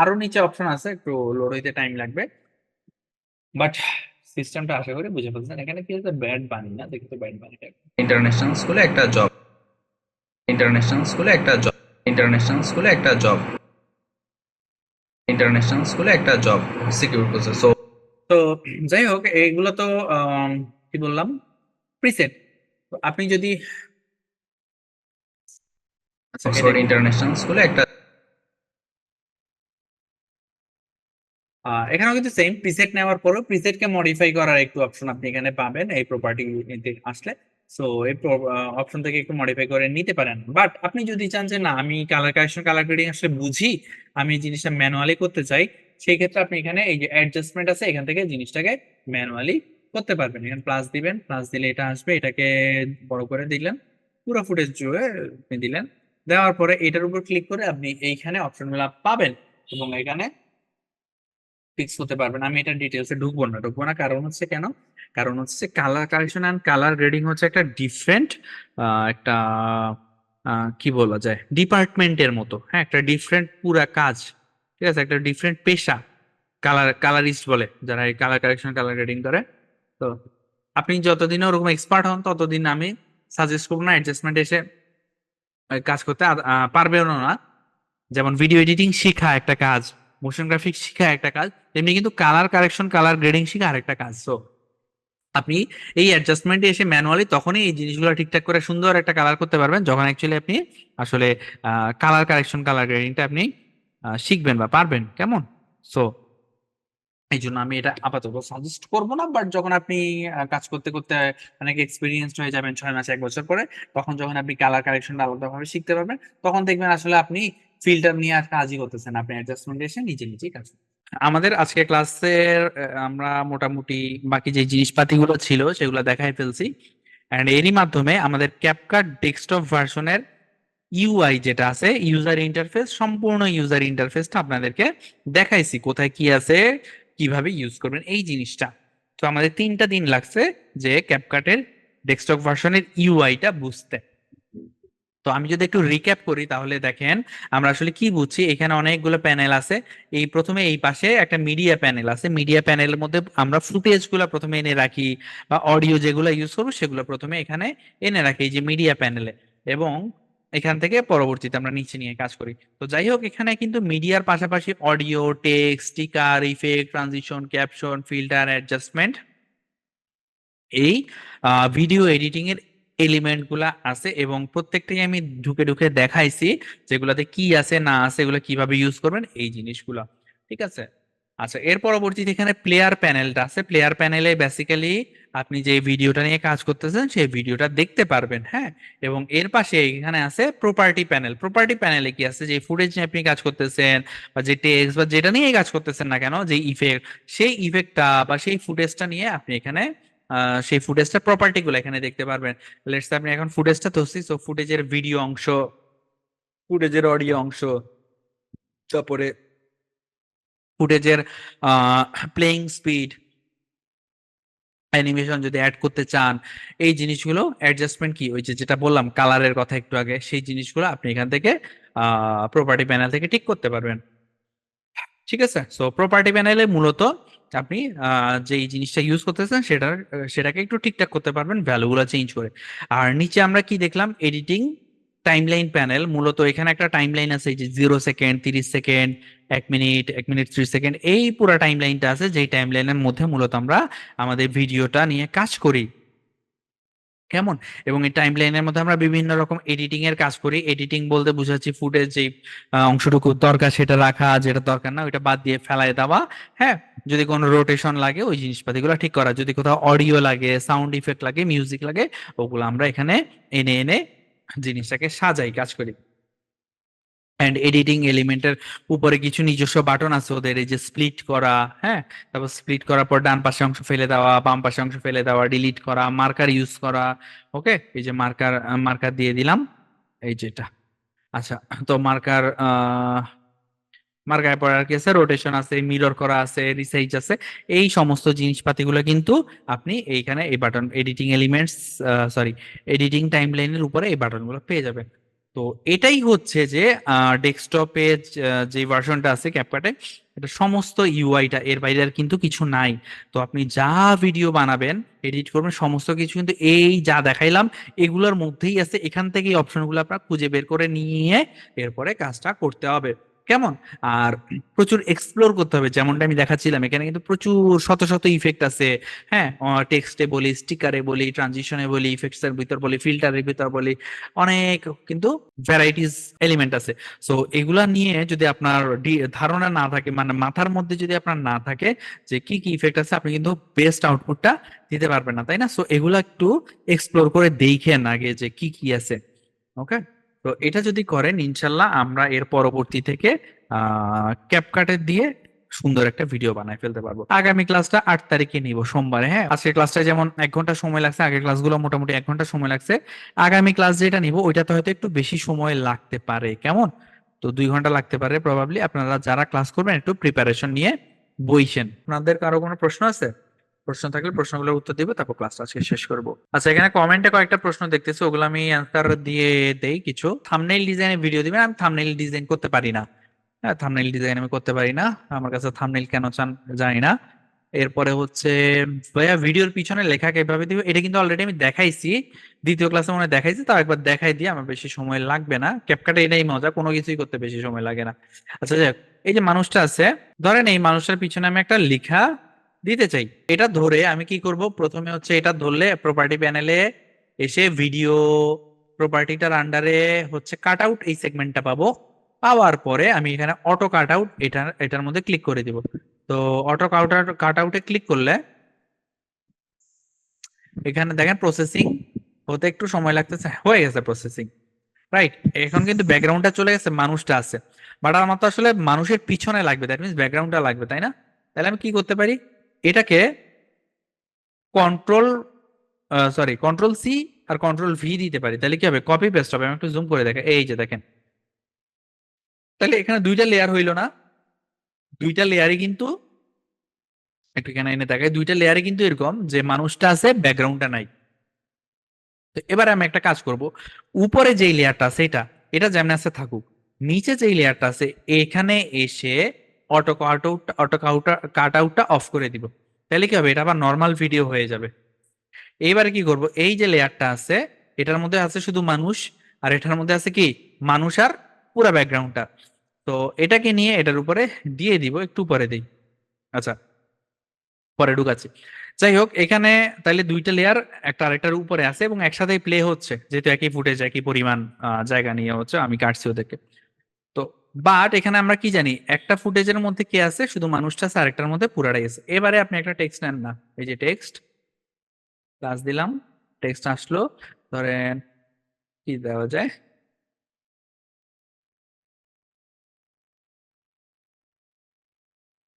S1: আরো নিচে অপশন আছে, একটু লোড হইতে টাইম লাগবে, বাট সিস্টেমটা আশা করি বুঝে ফেলছেন। এখানে কি হচ্ছে, ব্যাড বানি না, দেখি তো ব্যাড বানিটা।
S2: ইন্টারন্যাশনাল স্কুলে একটা জব ইন্টারন্যাশনাল স্কুলে একটা জব ইন্টারন্যাশনাল স্কুলে একটা জব ইন্টারন্যাশনাল স্কুলে একটা জব সিকিউর করছে। সো
S1: তো যাই হোক, এইগুলো তো কি বললাম, প্রিসেট। তো আপনি যদি, আচ্ছা এটা
S2: অক্সফোর্ড ইন্টারন্যাশনাল স্কুলে একটা
S1: এখানেও কিন্তু সেম, প্রিসেট নেওয়ার পরও প্রিসেট কে মডিফাই করার একটু অপশন আপনি এখানে পাবেন এই প্রপার্টি নিতে আসলে। সো এই অপশন থেকে একটু মডিফাই করে নিতে পারেন। বাট আপনি যদি চান যে না, আমি কালার কারেকশন কালার গ্রেডিং আসলে বুঝি, আমি এই জিনিসটা ম্যানুয়ালি করতে চাই, সেই ক্ষেত্রে আপনি এখানে এই যে অ্যাডজাস্টমেন্ট আছে, এখান থেকে জিনিসটাকে ম্যানুয়ালি করতে পারবেন। এখানে প্লাস দিবেন, প্লাস দিলে এটা আসবে, এটাকে বড় করে দিলেন, পুরো ফুটেজ জুড়ে আপনি দিলেন। দেওয়ার পরে এটার উপর ক্লিক করে আপনি এইখানে অপশনগুলো পাবেন, এবং এখানে ফিক্স করতে পারবেন। আমি এটা ডিটেলসে ঢুকবো না, কারণ হচ্ছে কেন, কারণ হচ্ছে colour correction and colour grading হচ্ছে একটা ডিফারেন্ট একটা কি বলা যায়, ডিপার্টমেন্টের মতো, হ্যাঁ, একটা ডিফারেন্ট পুরা কাজ, ঠিক আছে, একটা ডিফারেন্ট পেশা। কালারিস্ট বলে যারা এই কালার কারেকশন কালার গ্রেডিং করে। তো আপনি যতদিন ওরকম এক্সপার্ট হন ততদিন আমি সাজেস্ট করবো না অ্যাডজাস্টমেন্ট এসে কাজ করতে, পারবেও না। যেমন ভিডিও এডিটিং শেখা একটা কাজ, মোশন গ্রাফিক্স শেখা একটা কাজ, তেমনি কিন্তু কালার কারেকশন কালার গ্রেডিং শেখা আরেকটা কাজ। সো আপনি এই অ্যাডজাস্টমেন্টে এসে ম্যানুয়ালি তখনই এই জিনিসগুলো ঠিকঠাক করে সুন্দর একটা কালার করতে পারবেন, যখন অ্যাকচুয়ালি আপনি আসলে কালার কারেকশন কালার গ্রেডিংটা আপনি শিখবেন বা পারবেন, কেমন। সো এই জন্য আমি এটা আপাতত সাজেস্ট করবো না, বাট যখন আপনি কাজ করতে করতে অনেক এক্সপিরিয়েন্সড হয়ে যাবেন, 6 মাস 1 বছর পরে, তখন যখন আপনি কালার কারেকশন আলাদাভাবে শিখতে পারবেন, তখন দেখবেন আসলে আপনি ফিল্টার নিয়ে আর কাজই করতেছেন, আপনি অ্যাডজাস্টমেন্ট এসে নিজে নিজেই কাজ করতেছেন। আমাদের আজকে ক্লাসের আমরা মোটামুটি বাকি যে জিনিসপাতিগুলো ছিল সেগুলো দেখাই ফেলছি, এন্ড এরই মাধ্যমে আমাদের ক্যাপকাট ডেস্কটপ ভার্সনের ইউআই যেটা আছে, ইউজার ইন্টারফেস, সম্পূর্ণ ইউজার ইন্টারফেসটা আপনাদেরকে দেখাইছি, কোথায় কি আছে, কিভাবে ইউজ করবেন এই জিনিসটা। তো আমাদের 3টা দিন লাগছে যে ক্যাপকাটের ডেস্কটপ ভার্সনের ইউআইটা বুঝতে। তো আমি যদি একটু রিক্যাপ করি তাহলে দেখেন আমরা আসলে কি বুঝছি। এখানে অনেকগুলো প্যানেল আছে, এই প্রথমে এই পাশে একটা মিডিয়া প্যানেল আছে, মিডিয়া প্যানেলের মধ্যে আমরা ফুটেজ গুলা প্রথমে এনে রাখি, বা অডিও যেগুলো ইউজ করবো সেগুলো প্রথমে এখানে এনে রাখি এই যে মিডিয়া প্যানেলে, এবং এখান থেকে পরবর্তীতে আমরা নিচে নিয়ে কাজ করি। তো যাই হোক, এখানে কিন্তু মিডিয়ার পাশাপাশি audio, text, sticker, effect, transition, caption, filter, adjustment, এই ভিডিও এডিটিং এর এলিমেন্ট গুলা আছে, এবং প্রত্যেকটাই আমি ঢুকে ঢুকে দেখাইছি যেগুলাতে কি আছে না আছে, এগুলো কিভাবে ইউজ করবেন এই জিনিসগুলো, ঠিক আছে। আচ্ছা, এর পরবর্তীতে এখানে প্লেয়ার প্যানেলটা আছে, প্লেয়ার প্যানেলে বেসিক্যালি আপনি যে ভিডিওটা নিয়ে কাজ করতেছেন সেই ভিডিওটা দেখতে পারবেন। হ্যাঁ, এবং এর পাশে এখানে আছে প্রপার্টি প্যানেল। প্রপার্টি প্যানেলে কি আছে, যে ফুটেজ নিয়ে আপনি কাজ করতেছেন বা যে টেক্সট বা যেটা নিয়ে কাজ করতেছেন না কেন, যে ইফেক্ট, সেই ইফেক্টটা বা সেই ফুটেজটা নিয়ে আপনি এখানে সেই ফুটেজটা প্রপার্টি গুলো এখানে দেখতে পারবেন। লেটস আপনি এখন ফুটেজটা ধরছি, সো ফুটেজের ভিডিও অংশ, ফুটেজের অডিও অংশ, তারপরে ফুটেজের প্লেইং স্পিড, অ্যানিমেশন যদি অ্যাড করতে চান, এই জিনিসগুলো অ্যাডজাস্টমেন্ট কি ওই যে যেটা বললাম কালারের কথা একটু আগে, সেই জিনিসগুলো আপনি এখান থেকে প্রপার্টি প্যানেল থেকে ঠিক করতে পারবেন। ঠিক আছে, সো প্রপার্টি প্যানেলে মূলত আপনি যেই জিনিসটা ইউজ করতেছেন সেটাকে একটু ঠিকঠাক করতে পারবেন ভ্যালুগুলো চেঞ্জ করে। আর নিচে আমরা কি দেখলাম, এডিটিং টাইমলাইন প্যানেল। মূলত এখানে একটা টাইমলাইন আছে, এই যে 0 second, 30 second, 1 minute, 1 minute 30 second, এই পুরো টাইমলাইনটা আছে, যেই টাইমলাইনের মধ্যে মূলত আমরা আমাদের ভিডিওটা নিয়ে কাজ করি। কেমন? এবং এই টাইমলাইনের মধ্যে আমরা বিভিন্ন রকম এডিটিং এর কাজ করি। এডিটিং বলতে বুঝাচ্ছি ফুটেজ যে অংশটুকু দরকার সেটা রাখা, যেটা দরকার না ওইটা বাদ দিয়ে ফেলায় দেওয়া। হ্যাঁ, যদি কোনো রোটেশন লাগে ওই জিনিসপাতিগুলো ঠিক করা, যদি কোথাও অডিও লাগে, সাউন্ড ইফেক্ট লাগে, মিউজিক লাগে, ওগুলো আমরা এখানে এনে এনে জিনিসটাকে সাজাই, কাজ করি। অ্যান্ড এডিটিং এলিমেন্টের উপরে কিছু নিজস্ব বাটন আছে ওদের, এই যে স্প্লিট করা, হ্যাঁ, তারপর স্প্লিট করার পর ডান পাশে অংশ ফেলে দেওয়া, বাম পাশে অংশ ফেলে দেওয়া, ডিলিট করা, মার্কার ইউজ করা। ওকে, এই যে মার্কার, মার্কার দিয়ে দিলাম, এই যেটা। আচ্ছা, তো মার্কার মার্কার পর আর কি আছে, রোটেশন আছে, মিরর করা আছে, রিসাইজ আছে, এই সমস্ত জিনিসপাতিগুলো কিন্তু আপনি এইখানে এই button editing elements, sorry, editing টাইমলাইনের উপরে এই বাটনগুলো পেয়ে যাবেন। তো এটাই হচ্ছে যে ডেস্কটপে যে ভার্সনটা আছে ক্যাপকাটে, এটা সমস্ত ইউআইটা, এর বাইরে আর কিন্তু কিছু নাই। তো আপনি যা ভিডিও বানাবেন, এডিট করবেন, সমস্ত কিছু কিন্তু এই যা দেখাইলাম এগুলোর মধ্যেই আছে। এখান থেকে এই অপশনগুলো আপনার খুঁজে বের করে নিয়ে এরপরে কাজটা করতে হবে। কেমন? আর প্রচুর এক্সপ্লোর করতে হবে, যেমনটা আমি দেখাচ্ছিলাম এখানে কিন্তু প্রচুর শত শত ইফেক্ট আছে। হ্যাঁ, টেক্সটে বলি, স্টিকারে বলি, ট্রানজিশনে বলি, ইফেক্টস এর ভিতর বলি, ফিল্টারের ভিতর বলি, অনেক কিন্তু ভ্যারাইটিস এলিমেন্ট আছে। সো এগুলা নিয়ে যদি আপনার ধারণা না থাকে, মানে মাথার মধ্যে যদি আপনার না থাকে যে কি কি ইফেক্ট আছে, আপনি কিন্তু বেস্ট আউটপুটটা দিতে পারবেন না, তাই না? সো এগুলা একটু এক্সপ্লোর করে দেখেন আগে যে কি কি আছে। ওকে, তো এটা যদি করেন ইনশাল্লাহ আমরা এর পরবর্তী থেকে ক্যাপকাটের দিয়ে সুন্দর একটা ভিডিও বানায় ফেলতে পারবো। আগামী ক্লাসটা 8 তারিখে নিব, সোমবারে। হ্যাঁ, আজকের ক্লাসটা যেমন 1 ঘন্টা সময় লাগছে, আগের ক্লাসগুলো মোটামুটি 1 ঘন্টা সময় লাগছে। আগামী ক্লাস যেটা নিব ওইটাতে হয়তো একটু বেশি সময় লাগতে পারে। কেমন? তো 2 ঘন্টা লাগতে পারে প্রবাবলি। আপনারা যারা ক্লাস করবেন একটু প্রিপারেশন নিয়ে বইছেন। আপনাদের কারো কোনো প্রশ্ন আছে? প্রশ্ন থাকলে প্রশ্নগুলোর উত্তর দিব, তারপর ক্লাসটা আজকে শেষ করব। আচ্ছা, এখানে কমেন্টে কয়েকটা প্রশ্ন দেখতেছি, ওগুলো আমি অ্যান্সার দিয়ে দেই। কিছু থাম্বনেইল ডিজাইনের ভিডিও দিবেন, আমি থাম্বনেইল ডিজাইন করতে পারি না। হ্যাঁ, থাম্বনেইল ডিজাইন আমি করতে পারি না, আমার কাছে থাম্বনেইল কেন চান জানি না। এরপরে হচ্ছে ভাইয়া ভিডিওর পিছনে লেখা কিভাবে দিব, এটা কিন্তু অলরেডি আমি দেখাইছি, দ্বিতীয় ক্লাসে মনে হয় দেখাইছি, তাও একবার দেখাই দিয়ে, আমার বেশি সময় লাগবে না। ক্যাপকাটে এটাই মজা, কোনো কিছুই করতে বেশি সময় লাগে না। আচ্ছা যাক, এই যে মানুষটা আছে, ধরেন এই মানুষটার পিছনে আমি একটা লেখা দিতে চাই। এটা ধরে আমি কি করব, প্রথমে হচ্ছে এটা ধরলে প্রপার্টি প্যানেলে এসে ভিডিও প্রপার্টিটার আন্ডারে হচ্ছে কাট আউট, এই সেগমেন্টটা পাবো। পাওয়ার পরে আমি এখানে অটো কাট আউট, এটার মধ্যে ক্লিক করে দিব। তো অটো কাট আউটে ক্লিক করলে এখানে দেখেন প্রসেসিং হতে একটু সময় লাগতেছে, হয়ে গেছে প্রসেসিং। রাইট, এখন কিন্তু ব্যাকগ্রাউন্ডটা চলে গেছে, মানুষটা আছে। বাট আমার তো আসলে মানুষের পিছনে লাগবে, দ্যাট মিনস ব্যাকগ্রাউন্ডটা লাগবে, তাই না? তাহলে আমি কি করতে পারি, এটাকে কন্ট্রোল কন্ট্রোল সি আর কন্ট্রোল ভি দিতে পারি। তাহলে কি হবে, কপি পেস্ট হবে। আমি একটু জুম করে দেখেন, এই যে দেখেন, তাহলে এখানে দুইটা লেয়ার হইলো না? দুইটা লেয়ারই কিন্তু, একটু এখানে এনে দেখাই, দুইটা লেয়ারে কিন্তু এরকম যে মানুষটা আছে, ব্যাকগ্রাউন্ডটা নাই। তো এবারে আমি একটা কাজ করব, উপরে যেই লেয়ারটা আছে এটা এটা যেমন আছে থাকুক, নিচে যেই লেয়ারটা আছে এখানে এসে কাট আউটটা অফ করে দিব। তাহলে কি হবে, এটা আবার নর্মাল ভিডিও হয়ে যাবে। এইবারে কি করব, এই যে লেয়ারটা আছে এটার মধ্যে আছে শুধু মানুষ, আর এটার মধ্যে আছে কি, মানুষ আর পুরা ব্যাকগ্রাউন্ডটা। তো এটাকে নিয়ে এটার উপরে দিয়ে দিব, একটু পরে দিই। আচ্ছা, পরে ঢুকাচ্ছি। যাই হোক, এখানে তাইলে দুইটা লেয়ার একটা আরেকটার উপরে আছে এবং একসাথে প্লে হচ্ছে, যেহেতু একই ফুটেজ একই পরিমাণ জায়গা নিয়ে হচ্ছে, আমি কাটছি ওদেরকে। তো বাট এখানে আমরা কি জানি, একটা ফুটেজের মধ্যে কে আছে, শুধু মানুষটা আছে, আরেকটার মধ্যে পুরাটাই আছে। এবারে আপনি একটা টেক্সট নেন না, এই যে টেক্সট, প্লাস দিলাম, টেক্সট আসলো, ধরেন কি দেওয়া যায়,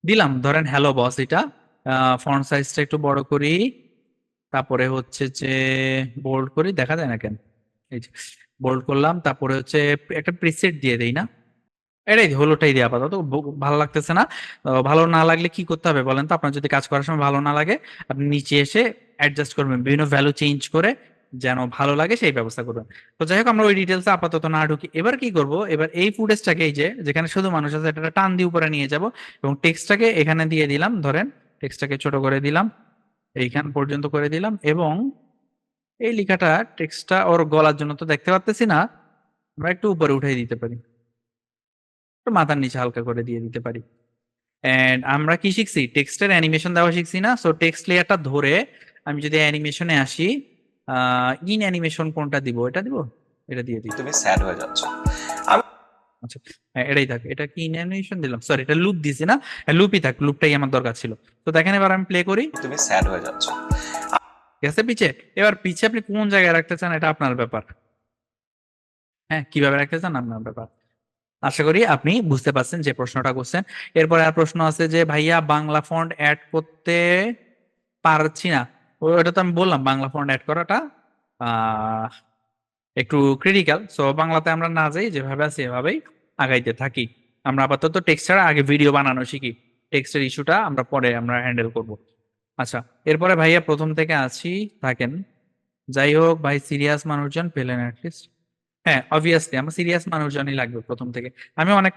S1: দিলাম ধরেন হ্যালো বস, এটা ফন্ট সাইজটা একটু বড় করি, তারপরে হচ্ছে যে বোল্ড করি, দেখা যায় না কেন, এই যে বোল্ড করলাম, তারপরে হচ্ছে একটা প্রিসেট দিয়ে দেই না, এটাই হলোটাই দিয়ে আপাতত ভালো লাগতেছে না। ভালো না লাগলে কি করতে হবে বলেন তো, আপনার যদি কাজ করার সময় ভালো না লাগে আপনি নিচে এসে অ্যাডজাস্ট করবেন, বিভিন্ন ভ্যালু চেঞ্জ করে যেন ভালো লাগে সেই ব্যবস্থা করবেন। তো যাই হোক আমরা ওই ডিটেলস আপাতত না ঢুকি, এবার কি করব, এবার এই ফুটেজটাকে এই যে যেখানে শুধু মানুষ আছে এটা টান দিয়ে উপরে নিয়ে যাব, এবং টেক্সটটাকে এখানে দিয়ে দিলাম, ধরেন টেক্সটটাকে ছোট করে দিলাম, এইখান পর্যন্ত করে দিলাম, এবং এই লেখাটা টেক্সটটা ওর গলার জন্য তো দেখতে পাচ্তেছি না, আমরা একটু উপরে উঠাই দিতে পারি, একটু মাথার নিচে হালকা করে দিয়ে দিতে পারি। এন্ড আমরা কি শিখছি, টেক্সটের অ্যানিমেশন দেওয়া শিখছি না? সো টেক্সট লেয়ারটা ধরে আমি যদি অ্যানিমেশনে আসি, ইন অ্যানিমেশন কোনটা দিব, এটা দিব, এটা দিয়ে দিই,
S3: তুমি স্যাড হয়ে যাচ্ছ। আমি
S1: আচ্ছা হ্যাঁ এটাই থাক, এটা কি ইন অ্যানিমেশন দিলাম, সরি এটা লুপ দিছি না, লুপই থাক, লুপটাই আমার দরকার ছিল। তো দেখেন এবার আমি প্লে করি,
S3: তুমি স্যাড হয়ে যাচ্ছ।
S1: ঠিক আছে পিছে, এবার পিছে আপনি কোন জায়গায় রাখতে চান এটা আপনার ব্যাপার, হ্যাঁ কিভাবে রাখতে চান আপনার ব্যাপার। আশা করি আপনি বুঝতে পারছেন যে প্রশ্নটা করছেন। এরপরে আর প্রশ্ন আছে যে ভাইয়া বাংলা ফন্ট অ্যাড করতে পারছি না, ওটা তো আমি বললাম বাংলা ফন্ট অ্যাড করাটা আহ একটু ক্রিটিক্যাল, সো বাংলাতে আমরা না যাই, যেভাবে আছে এভাবেই আগাইতে থাকি। আমরা আপাতত টেক্সট ছাড়া আগে ভিডিও বানানো শিখি, টেক্সটের ইস্যুটা আমরা পরে আমরা হ্যান্ডেল করব। আচ্ছা এরপরে ভাইয়া প্রথম থেকে আছি, থাকেন। যাই হোক ভাই, সিরিয়াস মানুষজন পেলেন অ্যাটলিস্ট, হ্যাঁ অবভিয়াসলি আমার সিরিয়াস মানুষজনই লাগবে প্রথম থেকে। আমি অনেক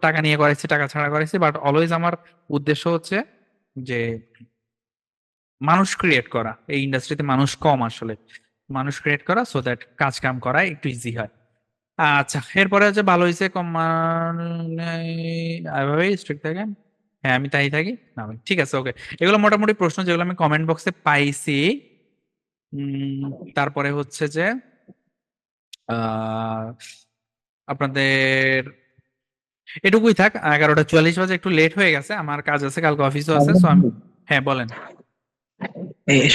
S1: টাকা নিয়ে করেছি, টাকা ছাড়া করেছি, বাট অলওয়েজ আমার উদ্দেশ্য হচ্ছে যে মানুষ ক্রিয়েট করা, এই ইন্ডাস্ট্রিতে মানুষ কম আসলে, মানুষ ক্রিয়েট করা সো দ্যাট কাজ কাম করা একটু ইজি হয়। আচ্ছা এরপরে হচ্ছে ভালো হয়েছে কম এভাবেই স্ট্রিক্ট থাকেন, হ্যাঁ আমি তাই থাকি না ঠিক আছে ওকে। এগুলো মোটামুটি প্রশ্ন যেগুলো আমি কমেন্ট বক্সে পাইছি। তারপরে হচ্ছে যে আহ আপনাদের এটুকুই থাক, 11:44 বাজে, একটু লেট হয়ে গেছে, আমার কাজ আছে, কালকে অফিসও আছে, সো আমি, হ্যাঁ বলেন।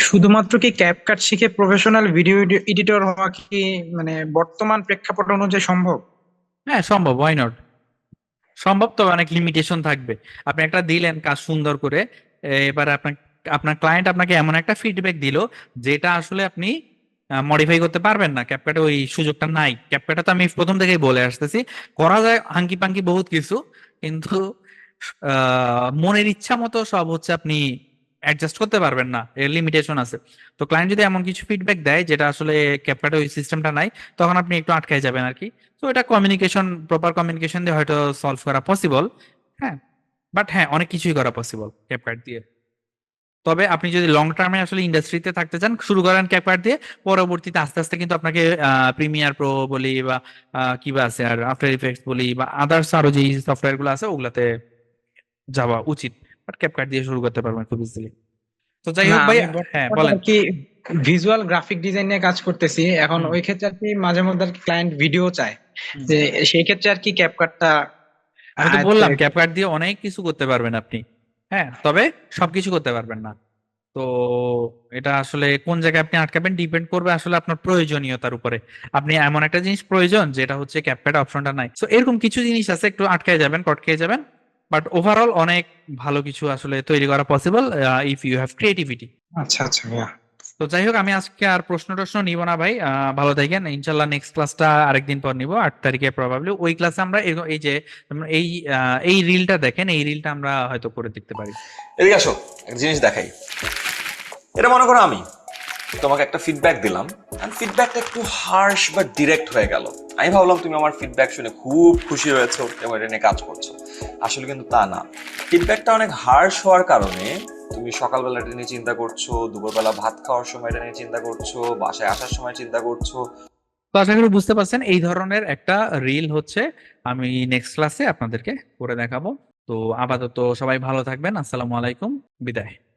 S4: শুধুমাত্র কি ক্যাপকাট শিখে প্রফেশনাল ভিডিও এডিটর হওয়া কি মানে বর্তমান প্রেক্ষাপট অনুযায়ী সম্ভব?
S1: হ্যাঁ সম্ভব, ওয়াই নট, সম্ভব, তবে অনেক লিমিটেশন থাকবে। আপনি একটা দিলেন কাজ সুন্দর করে, এবার আপনার আপনার ক্লায়েন্ট আপনাকে এমন একটা ফিডব্যাক দিল যেটা আসলে আপনি মডিফাই করতে পারবেন না, ক্যাপকাটে ওই সুযোগটা নাই। ক্যাপকাটে তো আমি প্রথম থেকেই বলে আসতেছি, করা যায় হাঙ্কি পাঙ্কি বহুত কিছু, কিন্তু মনের ইচ্ছা মতো সব হচ্ছে আপনি অ্যাডজাস্ট করতে পারবেন না, এর লিমিটেশন আছে। তো ক্লায়েন্ট যদি এমন কিছু ফিডব্যাক দেয় যেটা আসলে ক্যাপকাটে ওই সিস্টেমটা নাই, তখন আপনি একটু আটকায় যাবেন আর কি। তো এটা কমিউনিকেশন, প্রপার কমিউনিকেশন দিয়ে হয়তো সলভ করা পসিবল, হ্যাঁ, বাট হ্যাঁ অনেক কিছুই করা পসিবল ক্যাপকাট দিয়ে। তবে আপনি যদি লং টার্মে আসলে ইন্ডাস্ট্রিতে থাকতে চান, শুরু করেন ক্যাপকাট দিয়ে, পরবর্তীতে আস্তে আস্তে কিন্তু আপনাকে প্রিমিয়ার প্রো বলি বা কি বা আছে আর আফটার ইফেক্টস বলি বা আদার্স আরো যে সফটওয়্যার গুলো আছে ওগুলাতে যাওয়া উচিত, বাট ক্যাপকাট দিয়ে শুরু করতে পারবেন খুব ইজিলি। তো যাই
S4: না,
S1: হোক ভাই,
S4: আমি
S1: হ্যাঁ
S4: বর্তমানে
S1: বলেন।
S4: আর কি ভিজুয়াল গ্রাফিক ডিজাইন নিয়ে কাজ করতেছি এখন,
S1: হুম
S4: ওই ক্ষেত্রে আর কি মাঝে মধ্যে ক্লায়েন্ট ভিডিও চায়,
S1: হুম।
S4: যে সেই ক্ষেত্রে আর কি ক্যাপকাটটা
S1: আমি তো
S4: আয়ত্তে।
S1: বললাম ক্যাপকাট দিয়ে অনেক কিছু করতে পারবেন আপনি, হ্যাঁ তবে সবকিছু করতে পারবেন না। তো এটা আসলে কোন জায়গায় আপনি আটকাবেন ডিপেন্ড করবে আসলে আপনার প্রয়োজনীয়তার উপরে। আপনি এমন একটা জিনিস প্রয়োজন যেটা হচ্ছে ক্যাপকাট অপশনটা নাই, তো এরকম কিছু জিনিস আছে একটু আটকায় যাবেন, কটকে যাবেন, বাট ওভারঅল অনেক ভালো কিছু আসলে তৈরি করা possible if you have creativity.
S4: আচ্ছা আচ্ছা ভাইয়া।
S1: তো যাই হোক আমি আজকে আর প্রশ্ন টশ্ন নিব না ভাই, ভালো থাকেন, ইনশাল্লাহ নেক্সট ক্লাসটা আরেকদিন পর নিব, 8 তারিখে প্রবাবলি। ওই ক্লাসে আমরা এই যে এই এই রিলটা দেখেন, এই রিলটা আমরা হয়তো করে দেখতে পারি।
S3: এদিকে আসো, একটা জিনিস দেখাই। এটা মনে করো আমি তোমাকে একটা ফিডব্যাক দিলাম, এন্ড ফিডব্যাকটা একটু হার্শ বা ডিরেক্ট হয়ে গেল। আমি ভাবলাম তুমি আমার ফিডব্যাক শুনে খুব খুশি হয়েছো এবং এটা নিয়ে কাজ করছো। আসলে কিন্তু তা না। ফিডব্যাকটা অনেক হার্শ হওয়ার কারণে তুমি সকালবেলা এটা নিয়ে চিন্তা করছো, দুপুরবেলা ভাত খাওয়ার সময় এটা নিয়ে চিন্তা করছো, বাসায় আসার সময় চিন্তা করছো।
S1: তো আশা করি বুঝতে পারছেন এই ধরনের একটা রিল হচ্ছে আমি নেক্সট ক্লাসে আপনাদেরকে করে দেখাবো। তো আপাতত সবাই ভালো থাকবেন, আসসালামু আলাইকুম, বিদায়।